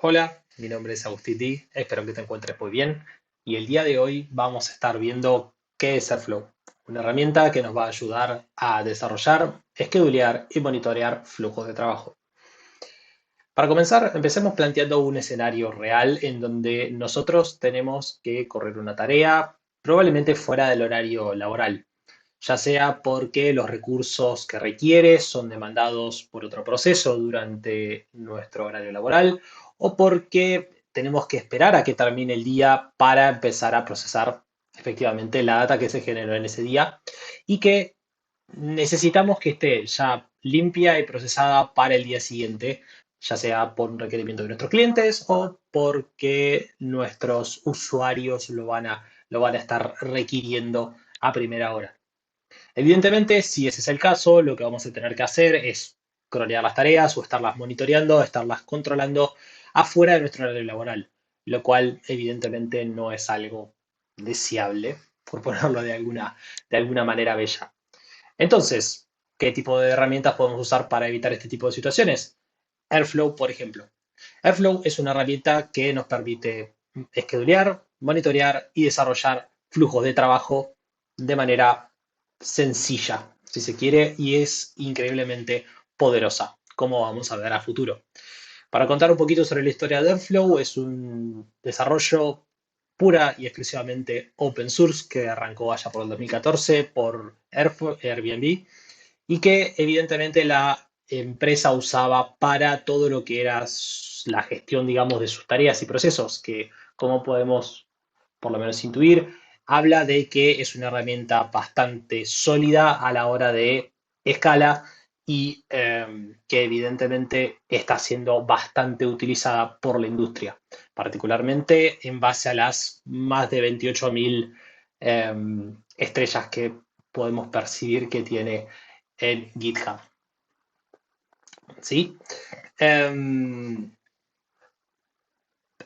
Hola, mi nombre es Agustín Di, espero que te encuentres muy bien y el día de hoy vamos a estar viendo qué es Airflow, una herramienta que nos va a ayudar a desarrollar, schedulear y monitorear flujos de trabajo. Para comenzar, empecemos planteando un escenario real en donde nosotros tenemos que correr una tarea probablemente fuera del horario laboral, ya sea porque los recursos que requiere son demandados por otro proceso durante nuestro horario laboral o porque tenemos que esperar a que termine el día para empezar a procesar efectivamente la data que se generó en ese día y que necesitamos que esté ya limpia y procesada para el día siguiente, ya sea por un requerimiento de nuestros clientes o porque nuestros usuarios lo van a estar requiriendo a primera hora. Evidentemente, si ese es el caso, lo que vamos a tener que hacer es cronear las tareas o estarlas monitoreando, estarlas controlando afuera de nuestro horario laboral, lo cual evidentemente no es algo deseable, por ponerlo de alguna manera bella. Entonces, ¿qué tipo de herramientas podemos usar para evitar este tipo de situaciones? Airflow, por ejemplo. Airflow es una herramienta que nos permite schedulear, monitorear y desarrollar flujos de trabajo de manera sencilla, si se quiere, y es increíblemente poderosa, como vamos a ver a futuro. Para contar un poquito sobre la historia de Airflow, es un desarrollo pura y exclusivamente open source que arrancó allá por el 2014 por Airbnb y que evidentemente la empresa usaba para todo lo que era la gestión, digamos, de sus tareas y procesos, que como podemos por lo menos intuir, habla de que es una herramienta bastante sólida a la hora de escala y que evidentemente está siendo bastante utilizada por la industria, particularmente en base a las más de 28.000 estrellas que podemos percibir que tiene en GitHub. ¿Sí? Em,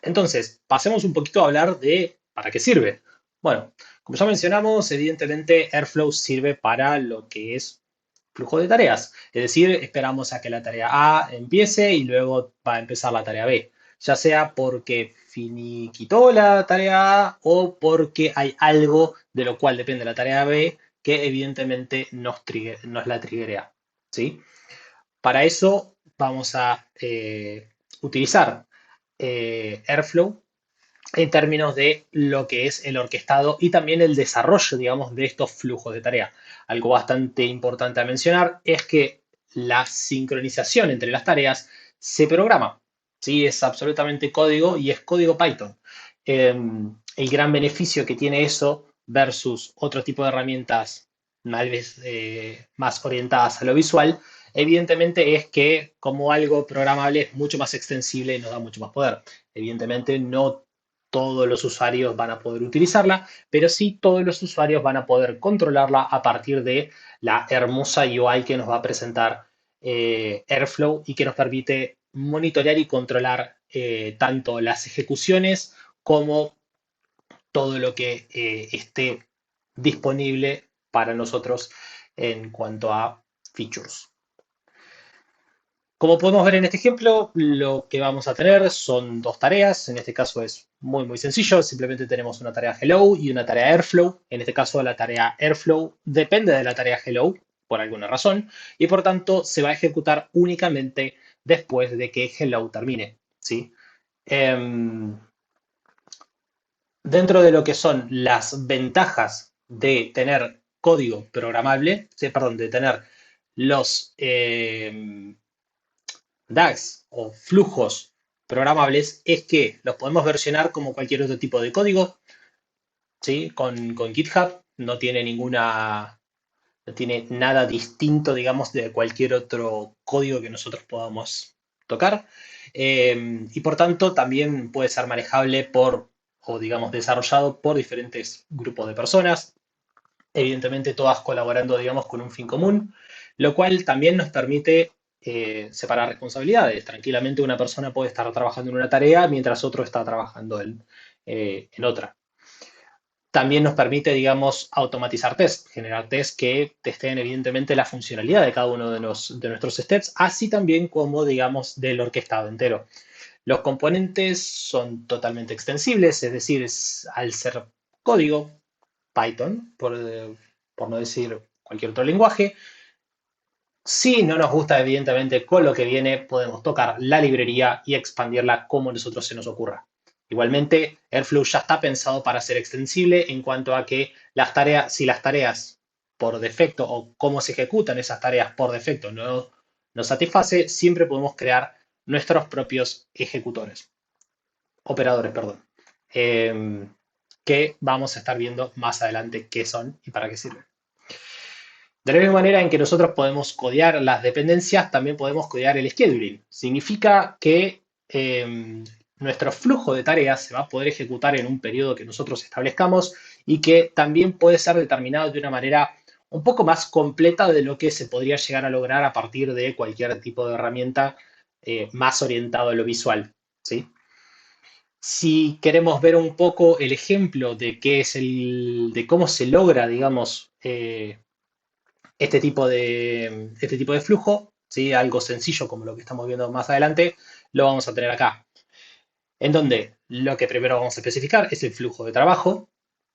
entonces, pasemos un poquito a hablar de para qué sirve. Bueno, como ya mencionamos, evidentemente Airflow sirve para lo que es flujo de tareas. Es decir, esperamos a que la tarea A empiece y luego va a empezar la tarea B. Ya sea porque finiquitó la tarea A o porque hay algo de lo cual depende la tarea B que evidentemente nos la triggerea. ¿Sí? Para eso vamos a utilizar Airflow en términos de lo que es el orquestado y también el desarrollo, digamos, de estos flujos de tarea. Algo bastante importante a mencionar es que la sincronización entre las tareas se programa. ¿Sí? Es absolutamente código y es código Python. El gran beneficio que tiene eso versus otro tipo de herramientas tal vez más orientadas a lo visual, evidentemente es que como algo programable es mucho más extensible y nos da mucho más poder. Evidentemente no todos los usuarios van a poder utilizarla, pero sí todos los usuarios van a poder controlarla a partir de la hermosa UI que nos va a presentar Airflow y que nos permite monitorear y controlar tanto las ejecuciones como todo lo que esté disponible para nosotros en cuanto a features. Como podemos ver en este ejemplo, lo que vamos a tener son dos tareas. En este caso es muy, muy sencillo. Simplemente tenemos una tarea Hello y una tarea Airflow. En este caso, la tarea Airflow depende de la tarea Hello por alguna razón y por tanto se va a ejecutar únicamente después de que Hello termine. ¿Sí? Em, Dentro de lo que son las ventajas de tener código programable, perdón, de tener los DAGs o flujos programables es que los podemos versionar como cualquier otro tipo de código, ¿sí? Con GitHub no tiene nada distinto, digamos, de cualquier otro código que nosotros podamos tocar. Y por tanto, también puede ser manejable o digamos, desarrollado por diferentes grupos de personas, evidentemente todas colaborando, digamos, con un fin común, lo cual también nos permite separar responsabilidades. Tranquilamente una persona puede estar trabajando en una tarea mientras otro está trabajando en otra. También nos permite, digamos, automatizar tests, generar tests que testeen evidentemente la funcionalidad de cada uno de nuestros steps, así también como, digamos, del orquestado entero. Los componentes son totalmente extensibles, es decir, al ser código Python, por no decir cualquier otro lenguaje. Si no nos gusta, evidentemente, con lo que viene, podemos tocar la librería y expandirla como a nosotros se nos ocurra. Igualmente, Airflow ya está pensado para ser extensible en cuanto a que si las tareas por defecto o cómo se ejecutan esas tareas por defecto no nos satisface, siempre podemos crear nuestros propios operadores, perdón, que vamos a estar viendo más adelante qué son y para qué sirven. De la misma manera en que nosotros podemos codear las dependencias, también podemos codear el scheduling. Significa que nuestro flujo de tareas se va a poder ejecutar en un periodo que nosotros establezcamos y que también puede ser determinado de una manera un poco más completa de lo que se podría llegar a lograr a partir de cualquier tipo de herramienta más orientado a lo visual, ¿sí? Si queremos ver un poco el ejemplo de de cómo se logra, digamos, este tipo de flujo, ¿sí? Algo sencillo como lo que estamos viendo más adelante, lo vamos a tener acá. En donde lo que primero vamos a especificar es el flujo de trabajo,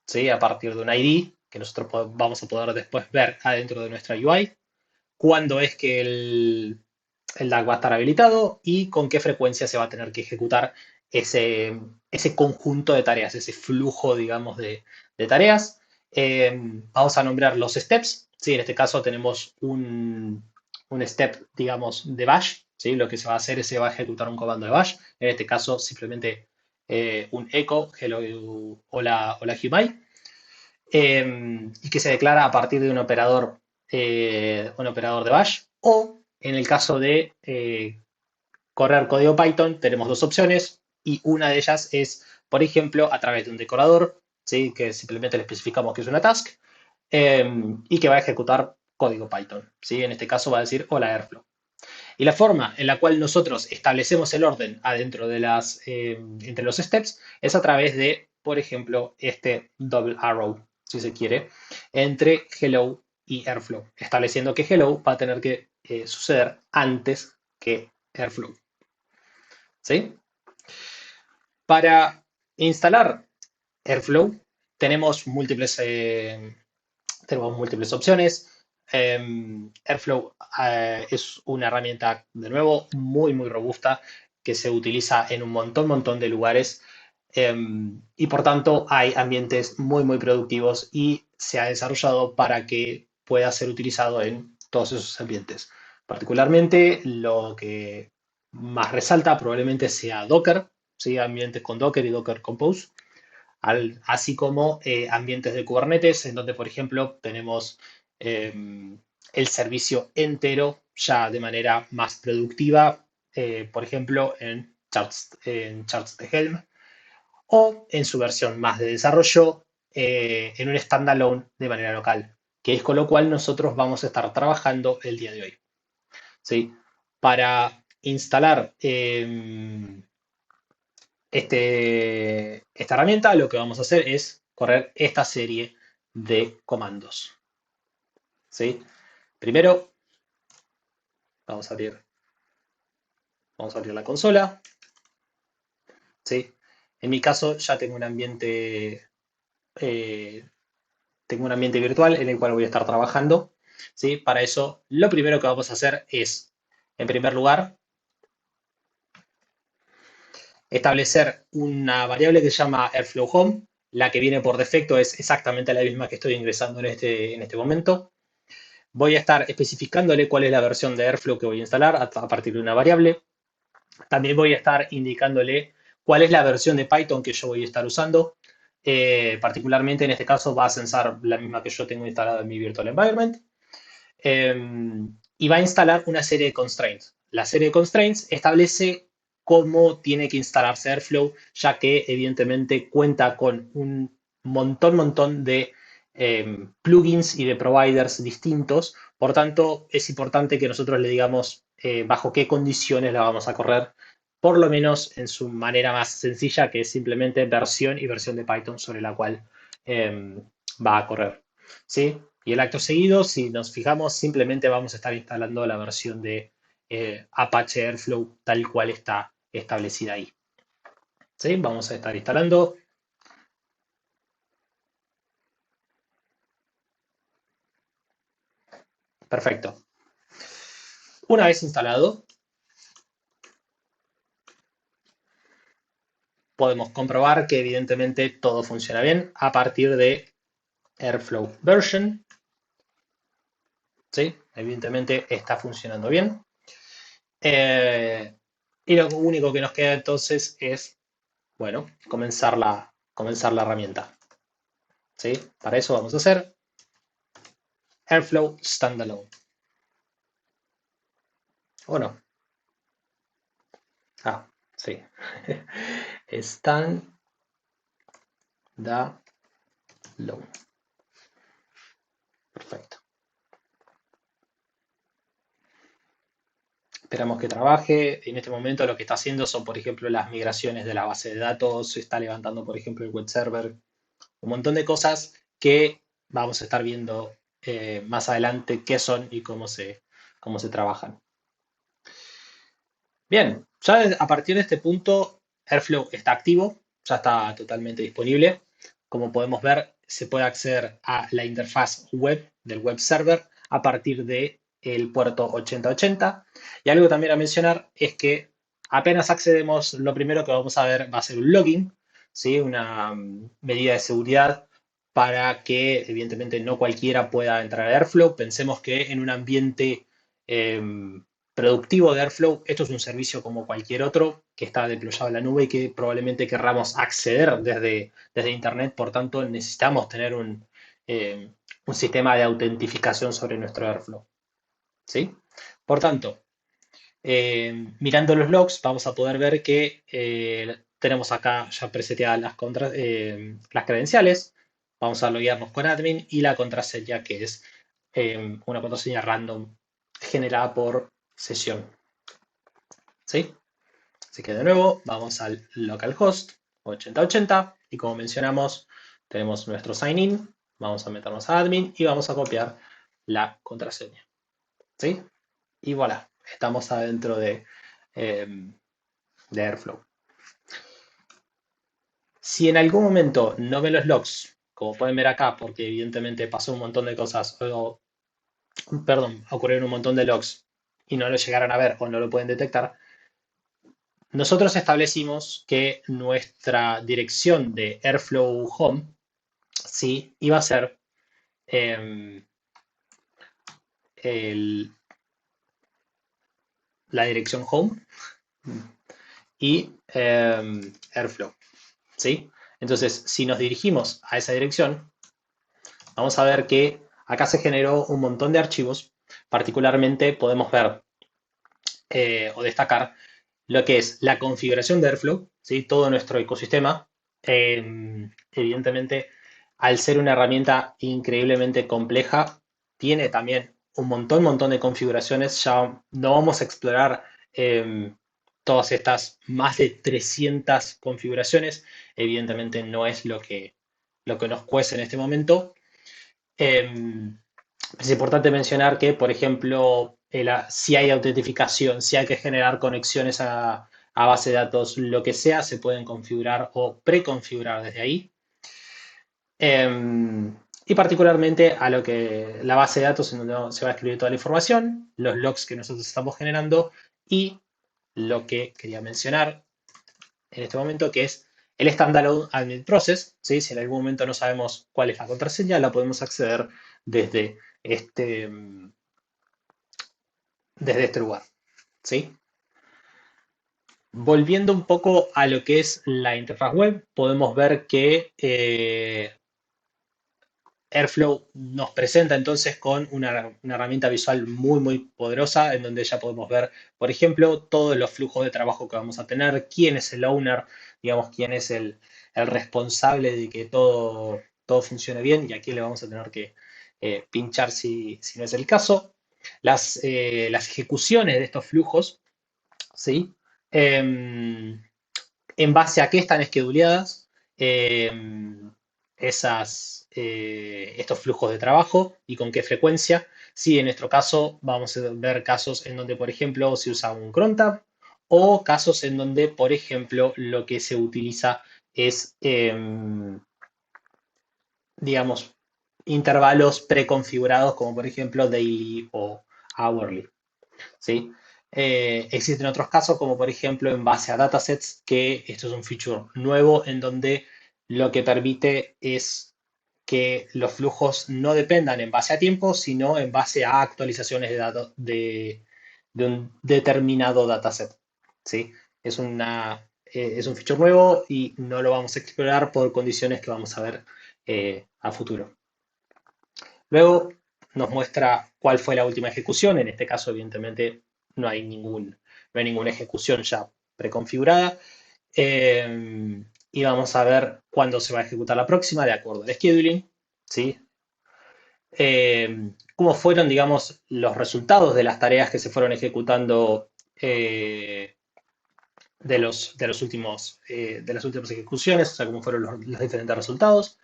¿sí? A partir de un ID que nosotros vamos a poder después ver adentro de nuestra UI, cuándo es que el DAG va a estar habilitado y con qué frecuencia se va a tener que ejecutar ese conjunto de tareas, ese flujo, digamos, de tareas. Vamos a nombrar los steps. ¿Sí? En este caso tenemos un step, digamos, de bash. ¿Sí? Lo que se va a hacer es se va a ejecutar un comando de bash. En este caso, simplemente un echo, hello, hola, hola Humai, y que se declara a partir de un operador de bash. O en el caso de correr código Python, tenemos dos opciones y una de ellas es, por ejemplo, a través de un decorador, ¿sí? Que simplemente le especificamos que es una task y que va a ejecutar código Python. ¿Sí? En este caso va a decir hola Airflow. Y la forma en la cual nosotros establecemos el orden adentro de entre los steps es a través de, por ejemplo, este double arrow, si se quiere, entre hello y Airflow, estableciendo que hello va a tener que suceder antes que Airflow. ¿Sí? Para instalar Airflow tenemos tenemos múltiples opciones. Airflow es una herramienta, de nuevo, muy robusta que se utiliza en un montón de lugares y por tanto hay ambientes muy productivos y se ha desarrollado para que pueda ser utilizado en todos esos ambientes. Particularmente lo que más resalta probablemente sea Docker, ¿sí? Ambientes con Docker y Docker Compose, así como ambientes de Kubernetes, en donde, por ejemplo, tenemos el servicio entero ya de manera más productiva, por ejemplo, en Charts de Helm, o en su versión más de desarrollo, en un standalone de manera local, que es con lo cual nosotros vamos a estar trabajando el día de hoy. ¿Sí? Para instalar esta herramienta, lo que vamos a hacer es correr esta serie de comandos. ¿Sí? Primero, vamos a abrir, la consola. ¿Sí? En mi caso ya tengo un ambiente virtual en el cual voy a estar trabajando. ¿Sí? Para eso, lo primero que vamos a hacer es, en primer lugar, establecer una variable que se llama Airflow Home. La que viene por defecto es exactamente la misma que estoy ingresando en este momento. Voy a estar especificándole cuál es la versión de Airflow que voy a instalar a partir de una variable. También voy a estar indicándole cuál es la versión de Python que yo voy a estar usando. Particularmente en este caso va a censar la misma que yo tengo instalada en mi virtual environment. Y va a instalar una serie de constraints. La serie de constraints establece cómo tiene que instalarse Airflow, ya que evidentemente cuenta con un montón de plugins y de providers distintos. Por tanto, es importante que nosotros le digamos bajo qué condiciones la vamos a correr, por lo menos en su manera más sencilla, que es simplemente versión y versión de Python sobre la cual va a correr. ¿Sí? Y el acto seguido, si nos fijamos, simplemente vamos a estar instalando la versión de Apache Airflow tal cual está establecida ahí. ¿Sí? Vamos a estar instalando. Perfecto. Una vez instalado, podemos comprobar que evidentemente todo funciona bien a partir de Airflow Version. ¿Sí? Evidentemente está funcionando bien. Y lo único que nos queda entonces es, bueno, comenzar la herramienta. ¿Sí? Para eso vamos a hacer Airflow Standalone. ¿O no? Ah, sí. Standalone. Perfecto. Esperamos que trabaje. En este momento lo que está haciendo son, por ejemplo, las migraciones de la base de datos. Se está levantando, por ejemplo, el web server. Un montón de cosas que vamos a estar viendo más adelante qué son y cómo se trabajan. Bien, ya a partir de este punto, Airflow está activo, ya está totalmente disponible. Como podemos ver, se puede acceder a la interfaz web del web server a partir de el puerto 8080. Y algo también a mencionar es que apenas accedemos, lo primero que vamos a ver va a ser un login, ¿sí? Una medida de seguridad para que evidentemente no cualquiera pueda entrar a Airflow. Pensemos que en un ambiente productivo de Airflow, esto es un servicio como cualquier otro que está deployado en la nube y que probablemente querramos acceder desde Internet. Por tanto, necesitamos tener un sistema de autentificación sobre nuestro Airflow. ¿Sí? Por tanto, mirando los logs, vamos a poder ver que tenemos acá ya preseteadas las credenciales. Vamos a loguearnos con admin y la contraseña que es una contraseña random generada por sesión. ¿Sí? Así que de nuevo vamos al localhost 8080 y como mencionamos tenemos nuestro sign in, vamos a meternos a admin y vamos a copiar la contraseña. ¿Sí? Y voilà, estamos adentro de Airflow. Si en algún momento no ven los logs, como pueden ver acá, porque evidentemente pasó un montón de cosas, perdón, ocurrieron un montón de logs y no lo llegaron a ver o no lo pueden detectar, nosotros establecimos que nuestra dirección de Airflow Home, sí, iba a ser eh, la dirección Home y Airflow, ¿sí? Entonces, si nos dirigimos a esa dirección, vamos a ver que acá se generó un montón de archivos. Particularmente podemos ver o destacar lo que es la configuración de Airflow, ¿sí? Todo nuestro ecosistema. Evidentemente, al ser una herramienta increíblemente compleja, tiene también un montón de configuraciones. Ya no vamos a explorar todas estas más de 300 configuraciones. Evidentemente no es lo que nos cuesta en este momento. Es importante mencionar que, por ejemplo, si hay autentificación, si hay que generar conexiones a base de datos, lo que sea, se pueden configurar o preconfigurar desde ahí. Y particularmente a lo que la base de datos en donde se va a escribir toda la información, los logs que nosotros estamos generando y lo que quería mencionar en este momento, que es el standalone admin process. ¿Sí? Si en algún momento no sabemos cuál es la contraseña, la podemos acceder desde desde este lugar. ¿Sí? Volviendo un poco a lo que es la interfaz web, podemos ver que Airflow nos presenta entonces con una herramienta visual muy poderosa en donde ya podemos ver, por ejemplo, todos los flujos de trabajo que vamos a tener, quién es el owner, digamos, quién es el responsable de que todo funcione bien y aquí le vamos a tener que pinchar si no es el caso. Las ejecuciones de estos flujos, ¿sí? Em, en base a qué están esqueduleadas estos flujos de trabajo y con qué frecuencia. Si en nuestro caso vamos a ver casos en donde, por ejemplo, se usa un cron tab o casos en donde, por ejemplo, lo que se utiliza es, digamos, intervalos preconfigurados como por ejemplo daily o hourly, ¿sí? Existen otros casos como por ejemplo en base a datasets, que esto es un feature nuevo en donde lo que permite es que los flujos no dependan en base a tiempo, sino en base a actualizaciones de datos de un determinado dataset, ¿sí? Es un feature nuevo y no lo vamos a explorar por condiciones que vamos a ver a futuro. Luego nos muestra cuál fue la última ejecución. En este caso, evidentemente, no hay ninguna ejecución ya preconfigurada. Y vamos a ver cuándo se va a ejecutar la próxima de acuerdo al scheduling, ¿sí? Cómo fueron, digamos, los resultados de las tareas que se fueron ejecutando de las últimas ejecuciones, o sea, cómo fueron los diferentes resultados,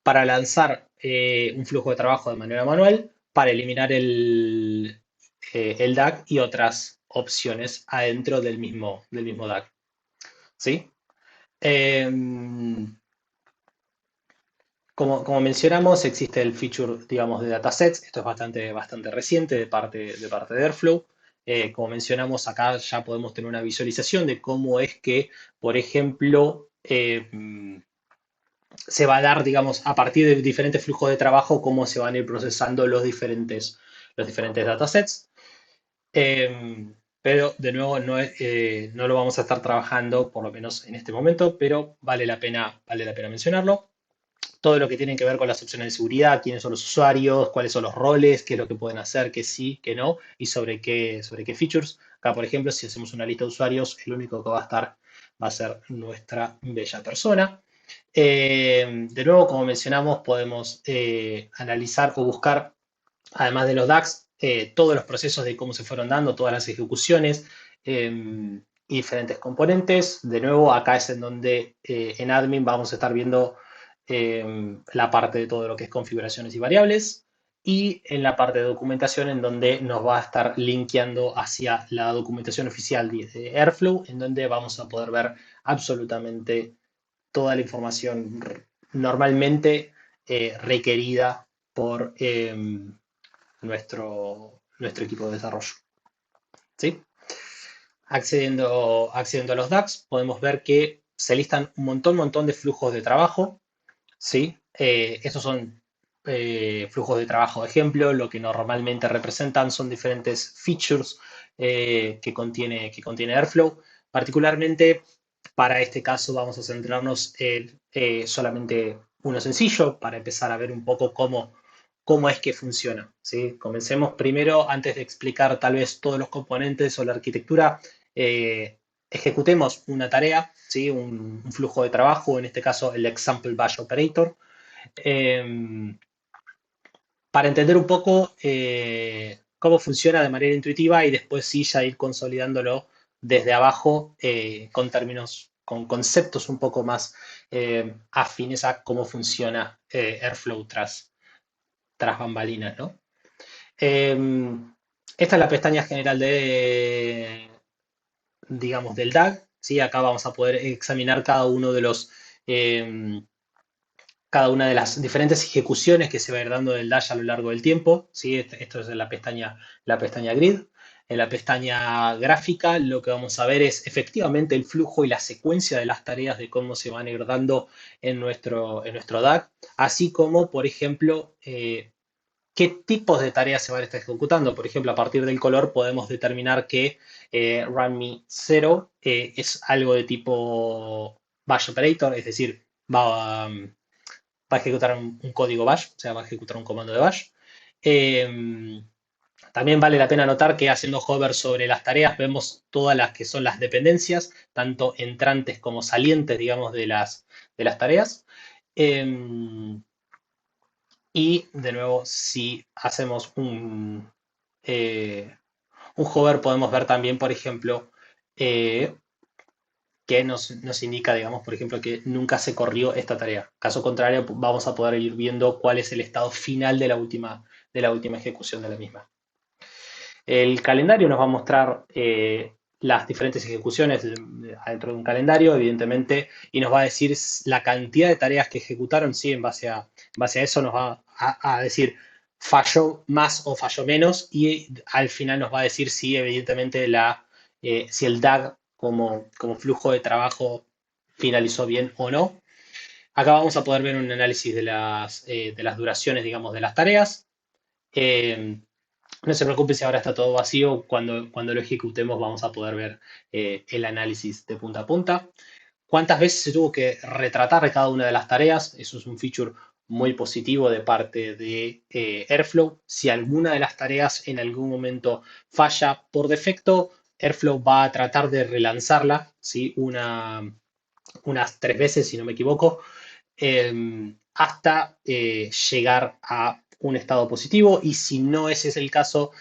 para lanzar un flujo de trabajo de manera manual, para eliminar el DAG y otras opciones adentro del mismo DAG. ¿Sí? Eh, como mencionamos, existe el feature, digamos, de datasets. Esto es bastante reciente de parte de Airflow. Como mencionamos, acá ya podemos tener una visualización de cómo es que, por ejemplo, se va a dar, digamos, a partir de diferentes flujos de trabajo, cómo se van a ir procesando los diferentes datasets. Pero, de nuevo, no lo vamos a estar trabajando, por lo menos en este momento, pero vale la pena mencionarlo. Todo lo que tiene que ver con las opciones de seguridad, quiénes son los usuarios, cuáles son los roles, qué es lo que pueden hacer, qué sí, qué no, y sobre qué features. Acá, por ejemplo, si hacemos una lista de usuarios, el único que va a estar va a ser nuestra bella persona. De nuevo, como mencionamos, podemos analizar o buscar, además de los DAX, todos los procesos de cómo se fueron dando, todas las ejecuciones y diferentes componentes. De nuevo, acá es en donde en admin vamos a estar viendo la parte de todo lo que es configuraciones y variables. Y en la parte de documentación, en donde nos va a estar linkeando hacia la documentación oficial de Airflow, en donde vamos a poder ver absolutamente toda la información normalmente requerida por nuestro equipo de desarrollo. ¿Sí? Accediendo a los DAX, podemos ver que se listan un montón de flujos de trabajo. ¿Sí? Estos son flujos de trabajo de ejemplo. Lo que normalmente representan son diferentes features que contiene Airflow. Particularmente para este caso vamos a centrarnos en solamente uno sencillo para empezar a ver un poco cómo es que funciona. ¿Sí? Comencemos primero, antes de explicar tal vez todos los componentes o la arquitectura, ejecutemos una tarea, ¿sí? Un flujo de trabajo, en este caso el example bash operator, eh, para entender un poco cómo funciona de manera intuitiva y después sí ya ir consolidándolo desde abajo con conceptos un poco más afines a cómo funciona Airflow tras bambalinas, ¿no? Esta es la pestaña general digamos, del DAG, ¿sí? Acá vamos a poder examinar cada una de las diferentes ejecuciones que se va a ir dando del Dash a lo largo del tiempo, ¿sí? Esto es la pestaña Grid. En la pestaña gráfica lo que vamos a ver es efectivamente el flujo y la secuencia de las tareas de cómo se van a ir dando en nuestro DAG, así como, por ejemplo, qué tipos de tareas se van a estar ejecutando. Por ejemplo, a partir del color podemos determinar que runme 0 es algo de tipo bash operator, es decir, va a ejecutar un código bash, o sea, va a ejecutar un comando de bash. Eh, También vale la pena notar que haciendo hover sobre las tareas vemos todas las que son las dependencias, tanto entrantes como salientes, digamos, de las tareas. Eh, y de nuevo, si hacemos un hover, podemos ver también, por ejemplo, eh, que nos indica, digamos, por ejemplo, que nunca se corrió esta tarea. Caso contrario, vamos a poder ir viendo cuál es el estado final de la última ejecución de la misma. El calendario nos va a mostrar las diferentes ejecuciones dentro de un calendario, evidentemente, y nos va a decir la cantidad de tareas que ejecutaron, sí, en base a eso nos va a decir falló más o falló menos, y al final nos va a decir si evidentemente si el DAG como flujo de trabajo finalizó bien o no. Acá vamos a poder ver un análisis de las duraciones, digamos, de las tareas. Eh, no se preocupe si ahora está todo vacío, cuando lo ejecutemos vamos a poder ver el análisis de punta a punta. ¿Cuántas veces se tuvo que retratar cada una de las tareas? Eso es un feature muy positivo de parte de Airflow. Si alguna de las tareas en algún momento falla por defecto, Airflow va a tratar de relanzarla, ¿sí? Unas 3 veces, si no me equivoco, hasta llegar a un estado positivo, y si no ese es el caso,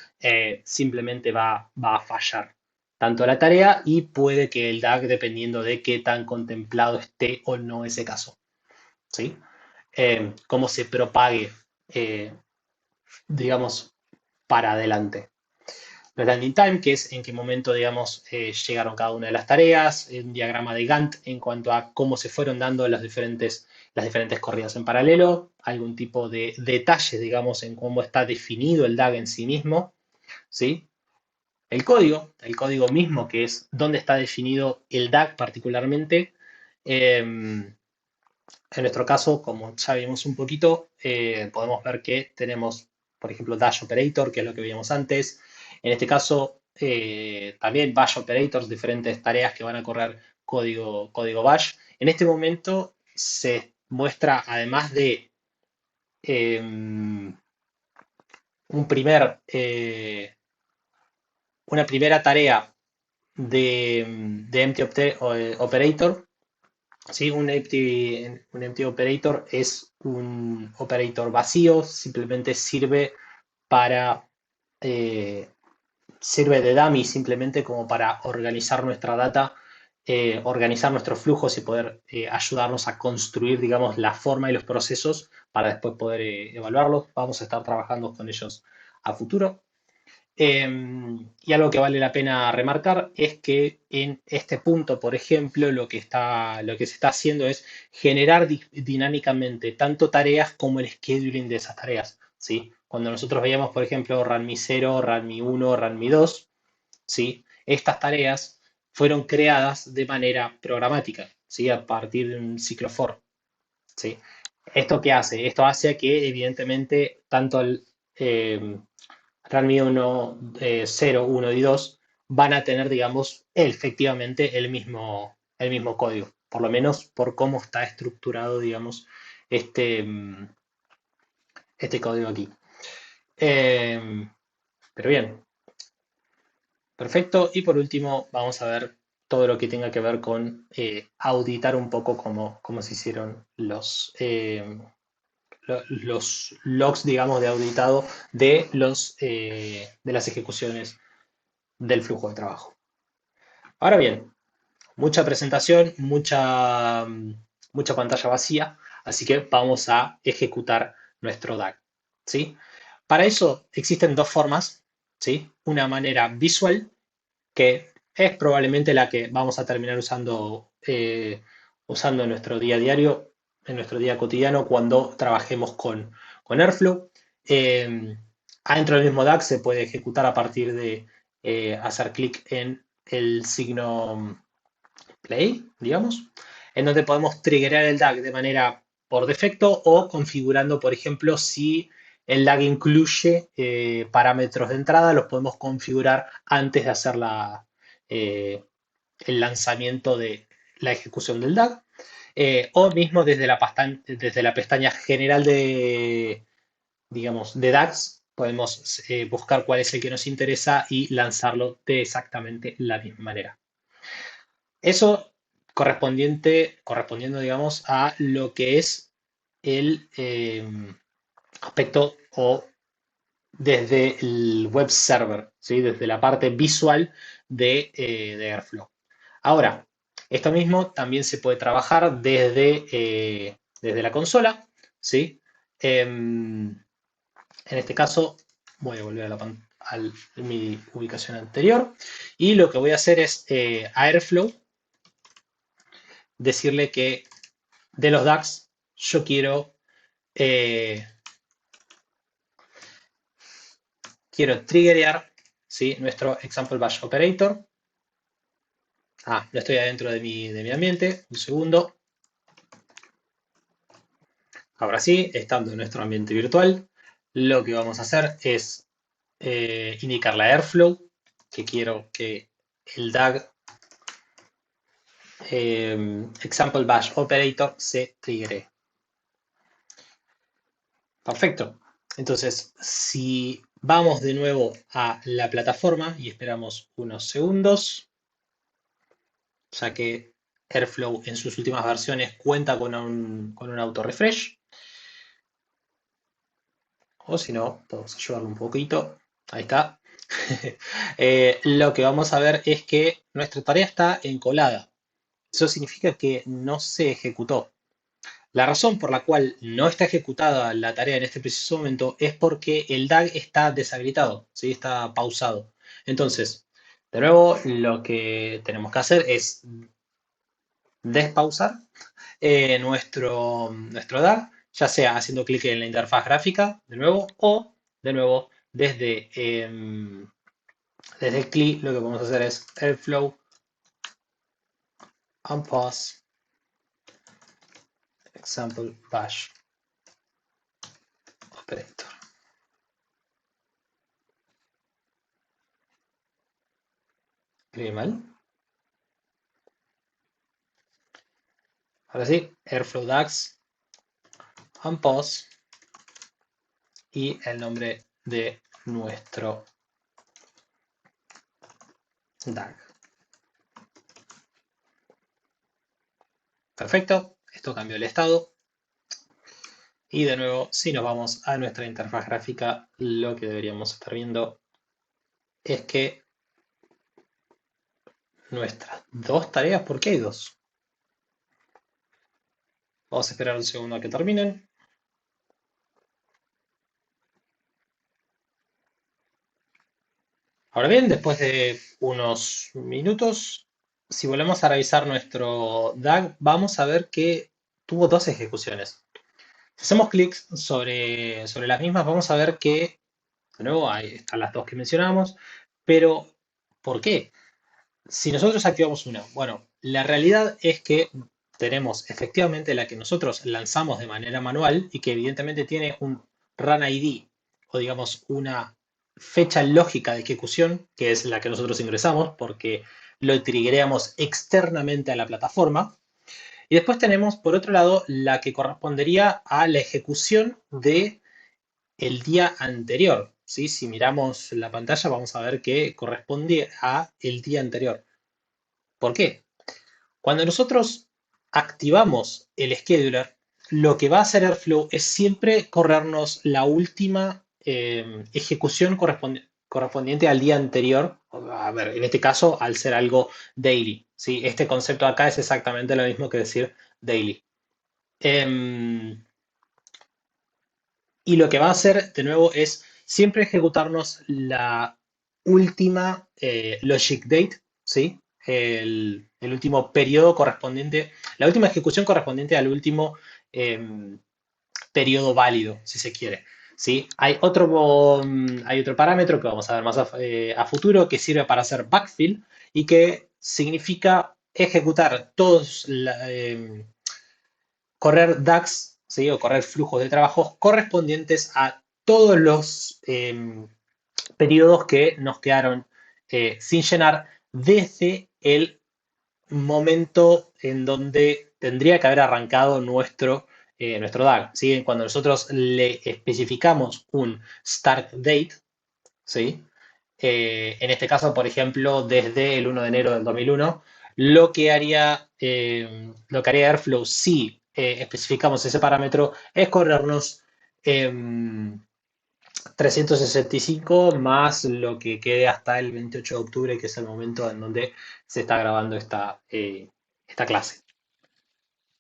simplemente va a fallar tanto la tarea y puede que el DAG, dependiendo de qué tan contemplado esté o no ese caso, ¿sí? Cómo se propague, eh, digamos, para adelante. Los landing time, que es en qué momento, digamos, llegaron cada una de las tareas, un diagrama de Gantt en cuanto a cómo se fueron dando las diferentes corridas en paralelo, algún tipo de detalles, digamos, en cómo está definido el DAG en sí mismo, ¿sí? El código mismo, que es dónde está definido el DAG particularmente. En nuestro caso, como ya vimos un poquito, podemos ver que tenemos, por ejemplo, Dash Operator, que es lo que veíamos antes. En este caso, también Bash Operators, diferentes tareas que van a correr código Bash. En este momento se muestra, además de un primer, una primera tarea de Empty Operator. Sí, un empty operator es un operator vacío, simplemente para, eh, sirve de dummy, simplemente como para organizar nuestra data, organizar nuestros flujos y poder ayudarnos a construir, digamos, la forma y los procesos para después poder evaluarlos. Vamos a estar trabajando con ellos a futuro. Y algo que vale la pena remarcar es que en este punto, por ejemplo, lo que se está haciendo es generar dinámicamente tanto tareas como el scheduling de esas tareas, ¿sí? Cuando nosotros veíamos, por ejemplo, RANMI 0, RANMI 1, RANMI 2, ¿sí? Estas tareas fueron creadas de manera programática, ¿sí? A partir de un ciclo for, ¿sí? ¿Esto qué hace? Esto hace que, evidentemente, tanto eh, Realme 1, 0, 1 y 2 van a tener, digamos, efectivamente el mismo código, por lo menos por cómo está estructurado, digamos, este, este código aquí. Pero bien, perfecto. Y por último, vamos a ver todo lo que tenga que ver con auditar un poco cómo se hicieron los logs, digamos, de auditado de las ejecuciones del flujo de trabajo. Ahora bien, mucha presentación, mucha pantalla vacía, así que vamos a ejecutar nuestro DAG, ¿sí? Para eso existen dos formas, ¿sí? Una manera visual, que es probablemente la que vamos a terminar usando en nuestro día a diario, en nuestro día cotidiano, cuando trabajemos con Airflow. Eh, Adentro del mismo DAG se puede ejecutar a partir de hacer clic en el signo play, digamos, en donde podemos triggerar el DAG de manera por defecto o configurando, por ejemplo, si el DAG incluye parámetros de entrada, los podemos configurar antes de hacer el lanzamiento de la ejecución del DAG, o mismo desde la pestaña general digamos, de DAGs, podemos buscar cuál es el que nos interesa y lanzarlo de exactamente la misma manera. Eso correspondiendo, digamos, a lo que es el aspecto o desde el web server, ¿sí? Desde la parte visual de Airflow. Ahora, esto mismo también se puede trabajar desde la consola, ¿sí? En este caso, voy a volver a mi ubicación anterior. Y lo que voy a hacer es a Airflow decirle que de los DAGs yo quiero triggerear, ¿sí?, nuestro example bash operator. No estoy adentro de mi ambiente. Un segundo. Ahora sí, estando en nuestro ambiente virtual, lo que vamos a hacer es indicar la Airflow, que quiero que el DAG example bash operator se triggere. Perfecto. Entonces, si vamos de nuevo a la plataforma y esperamos unos segundos, ya que Airflow en sus últimas versiones cuenta con un auto refresh. O si no, podemos ayudarlo un poquito. Ahí está. Lo que vamos a ver es que nuestra tarea está encolada. Eso significa que no se ejecutó. La razón por la cual no está ejecutada la tarea en este preciso momento es porque el DAG está deshabilitado, ¿sí? Está pausado. Entonces, de nuevo, lo que tenemos que hacer es despausar nuestro DAG, ya sea haciendo clic en la interfaz gráfica, de nuevo, o de nuevo desde el CLI lo que vamos a hacer es Airflow unpause example bash operator. ¿Escribí mal? Ahora sí, Airflow DAX unpause y el nombre de nuestro DAG. Perfecto, esto cambió el estado. Y de nuevo, si nos vamos a nuestra interfaz gráfica, lo que deberíamos estar viendo es que nuestras dos tareas, ¿por qué hay dos? Vamos a esperar un segundo a que terminen. Ahora bien, después de unos minutos, si volvemos a revisar nuestro DAG, vamos a ver que tuvo dos ejecuciones. Si hacemos clic sobre las mismas, vamos a ver que, de nuevo, ahí están las dos que mencionamos, pero ¿por qué? Si nosotros activamos una, bueno, la realidad es que tenemos efectivamente la que nosotros lanzamos de manera manual y que evidentemente tiene un run ID o digamos una fecha lógica de ejecución, que es la que nosotros ingresamos porque lo triggereamos externamente a la plataforma. Y después tenemos, por otro lado, la que correspondería a la ejecución de el día anterior. ¿Sí? Si miramos la pantalla vamos a ver que corresponde a el día anterior. ¿Por qué? Cuando nosotros activamos el scheduler, lo que va a hacer Airflow es siempre corrernos la última ejecución correspondiente al día anterior. A ver, en este caso, al ser algo daily. ¿Sí? Este concepto acá es exactamente lo mismo que decir daily. Y lo que va a hacer, de nuevo, es siempre ejecutarnos la última logic date, ¿sí? El último periodo correspondiente, la última ejecución correspondiente al último periodo válido, si se quiere. ¿Sí? Hay otro parámetro que vamos a ver más a futuro que sirve para hacer backfill y que significa ejecutar correr DAX, ¿sí? O correr flujos de trabajo correspondientes a todos los periodos que nos quedaron sin llenar desde el momento en donde tendría que haber arrancado nuestro DAG. ¿Sí? Cuando nosotros le especificamos un start date, ¿sí? En este caso, por ejemplo, desde el 1 de enero del 2001, lo que haría Airflow si especificamos ese parámetro es corrernos 365 más lo que quede hasta el 28 de octubre, que es el momento en donde se está grabando esta clase.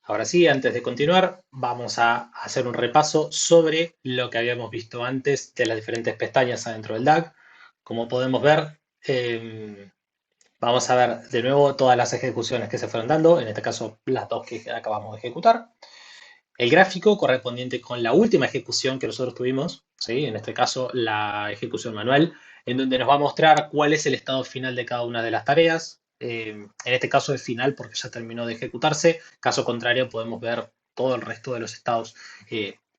Ahora sí, antes de continuar, vamos a hacer un repaso sobre lo que habíamos visto antes de las diferentes pestañas adentro del DAG. Como podemos ver, vamos a ver de nuevo todas las ejecuciones que se fueron dando, en este caso las dos que acabamos de ejecutar. El gráfico correspondiente con la última ejecución que nosotros tuvimos, ¿sí? En este caso la ejecución manual, en donde nos va a mostrar cuál es el estado final de cada una de las tareas. En este caso es final porque ya terminó de ejecutarse. Caso contrario, podemos ver todo el resto de los estados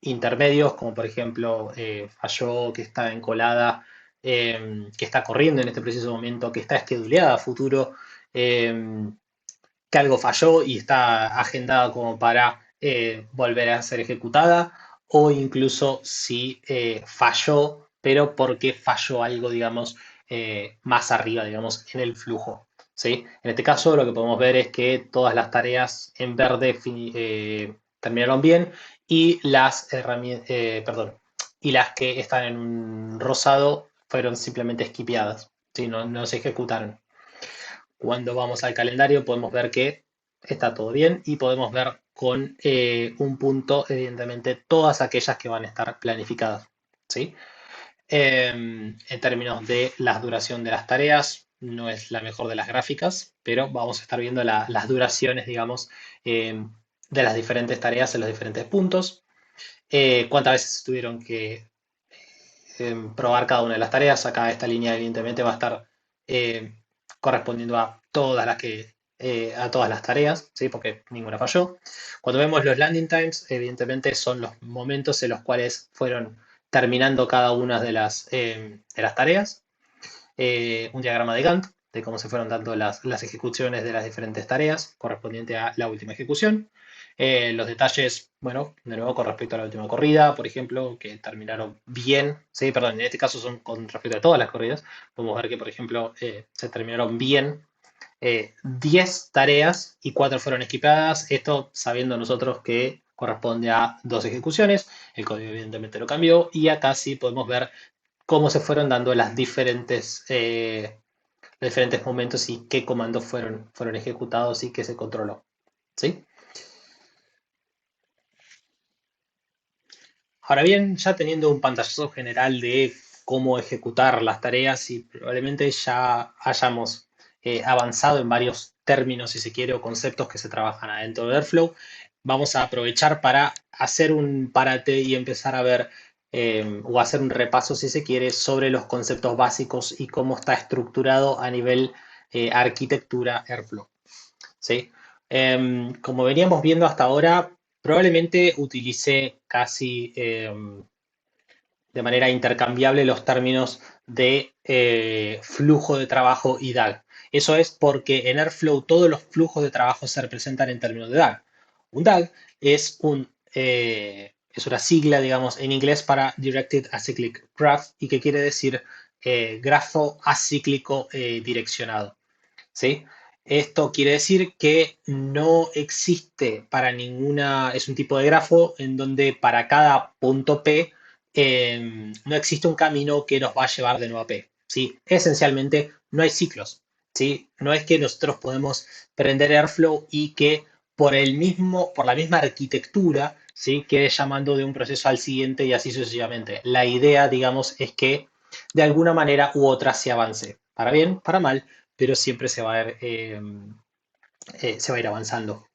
intermedios, como por ejemplo falló, que está encolada, que está corriendo en este preciso momento, que está esqueduleada a futuro, que algo falló y está agendada como para volver a ser ejecutada, o incluso si falló, pero porque falló algo, digamos, más arriba, digamos, en el flujo. ¿Sí? En este caso lo que podemos ver es que todas las tareas en verde terminaron bien y las y las que están en un rosado fueron simplemente skipeadas, ¿sí? No se ejecutaron. Cuando vamos al calendario podemos ver que está todo bien y podemos ver con un punto, evidentemente, todas aquellas que van a estar planificadas. ¿Sí? En términos de la duración de las tareas, no es la mejor de las gráficas, pero vamos a estar viendo las duraciones, digamos, de las diferentes tareas en los diferentes puntos. Cuántas veces tuvieron que probar cada una de las tareas. Acá esta línea evidentemente va a estar eh, correspondiendo a todas a todas las tareas, ¿sí? Porque ninguna falló. Cuando vemos los landing times, evidentemente son los momentos en los cuales fueron terminando cada una de las tareas. Un diagrama de Gantt de cómo se fueron dando las ejecuciones de las diferentes tareas correspondiente a la última ejecución. Los detalles, bueno, de nuevo con respecto a la última corrida, por ejemplo, que terminaron bien, sí, perdón, en este caso son con respecto a todas las corridas, podemos ver que, por ejemplo, se terminaron bien 10 tareas y 4 fueron equipadas, esto sabiendo nosotros que corresponde a dos ejecuciones, el código evidentemente lo cambió y acá sí podemos ver cómo se fueron dando los diferentes momentos y qué comandos fueron ejecutados y qué se controló. ¿Sí? Ahora bien, ya teniendo un pantallazo general de cómo ejecutar las tareas y probablemente ya hayamos avanzado en varios términos, si se quiere, o conceptos que se trabajan adentro de Airflow, vamos a aprovechar para hacer un parate y empezar a ver o hacer un repaso, si se quiere, sobre los conceptos básicos y cómo está estructurado a nivel arquitectura Airflow. ¿Sí? Como veníamos viendo hasta ahora, probablemente utilicé casi de manera intercambiable los términos de flujo de trabajo y DAG. Eso es porque en Airflow todos los flujos de trabajo se representan en términos de DAG. Un DAG es una sigla, digamos, en inglés para Directed Acyclic Graph y que quiere decir grafo acíclico direccionado. ¿Sí? Esto quiere decir que no existe para ninguna, es un tipo de grafo en donde para cada punto P no existe un camino que nos va a llevar de nuevo a P. ¿Sí? Esencialmente no hay ciclos. ¿Sí? No es que nosotros podemos prender Airflow y que por la misma arquitectura, ¿sí? Quede llamando de un proceso al siguiente y así sucesivamente. La idea, digamos, es que de alguna manera u otra se avance. Para bien, para mal, pero siempre se va a ir avanzando.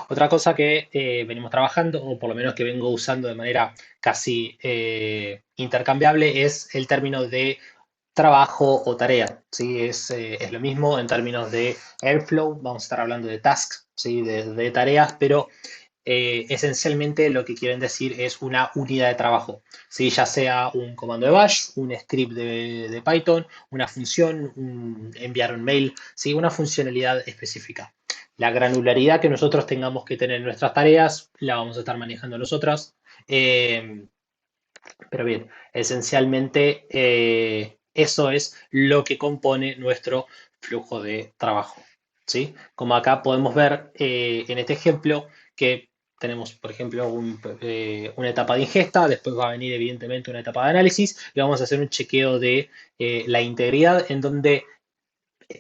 Otra cosa que venimos trabajando, o por lo menos que vengo usando de manera casi intercambiable, es el término de trabajo o tarea. ¿Sí? Es lo mismo en términos de Airflow, vamos a estar hablando de tasks, ¿sí? De tareas, pero esencialmente lo que quieren decir es una unidad de trabajo, ¿sí? Ya sea un comando de bash, un script de Python, una función, enviar un mail, ¿sí? Una funcionalidad específica. La granularidad que nosotros tengamos que tener en nuestras tareas la vamos a estar manejando nosotras. Eh, pero bien, esencialmente eso es lo que compone nuestro flujo de trabajo. ¿Sí? Como acá podemos ver en este ejemplo que tenemos, por ejemplo, una etapa de ingesta, después va a venir evidentemente una etapa de análisis y vamos a hacer un chequeo de la integridad en donde,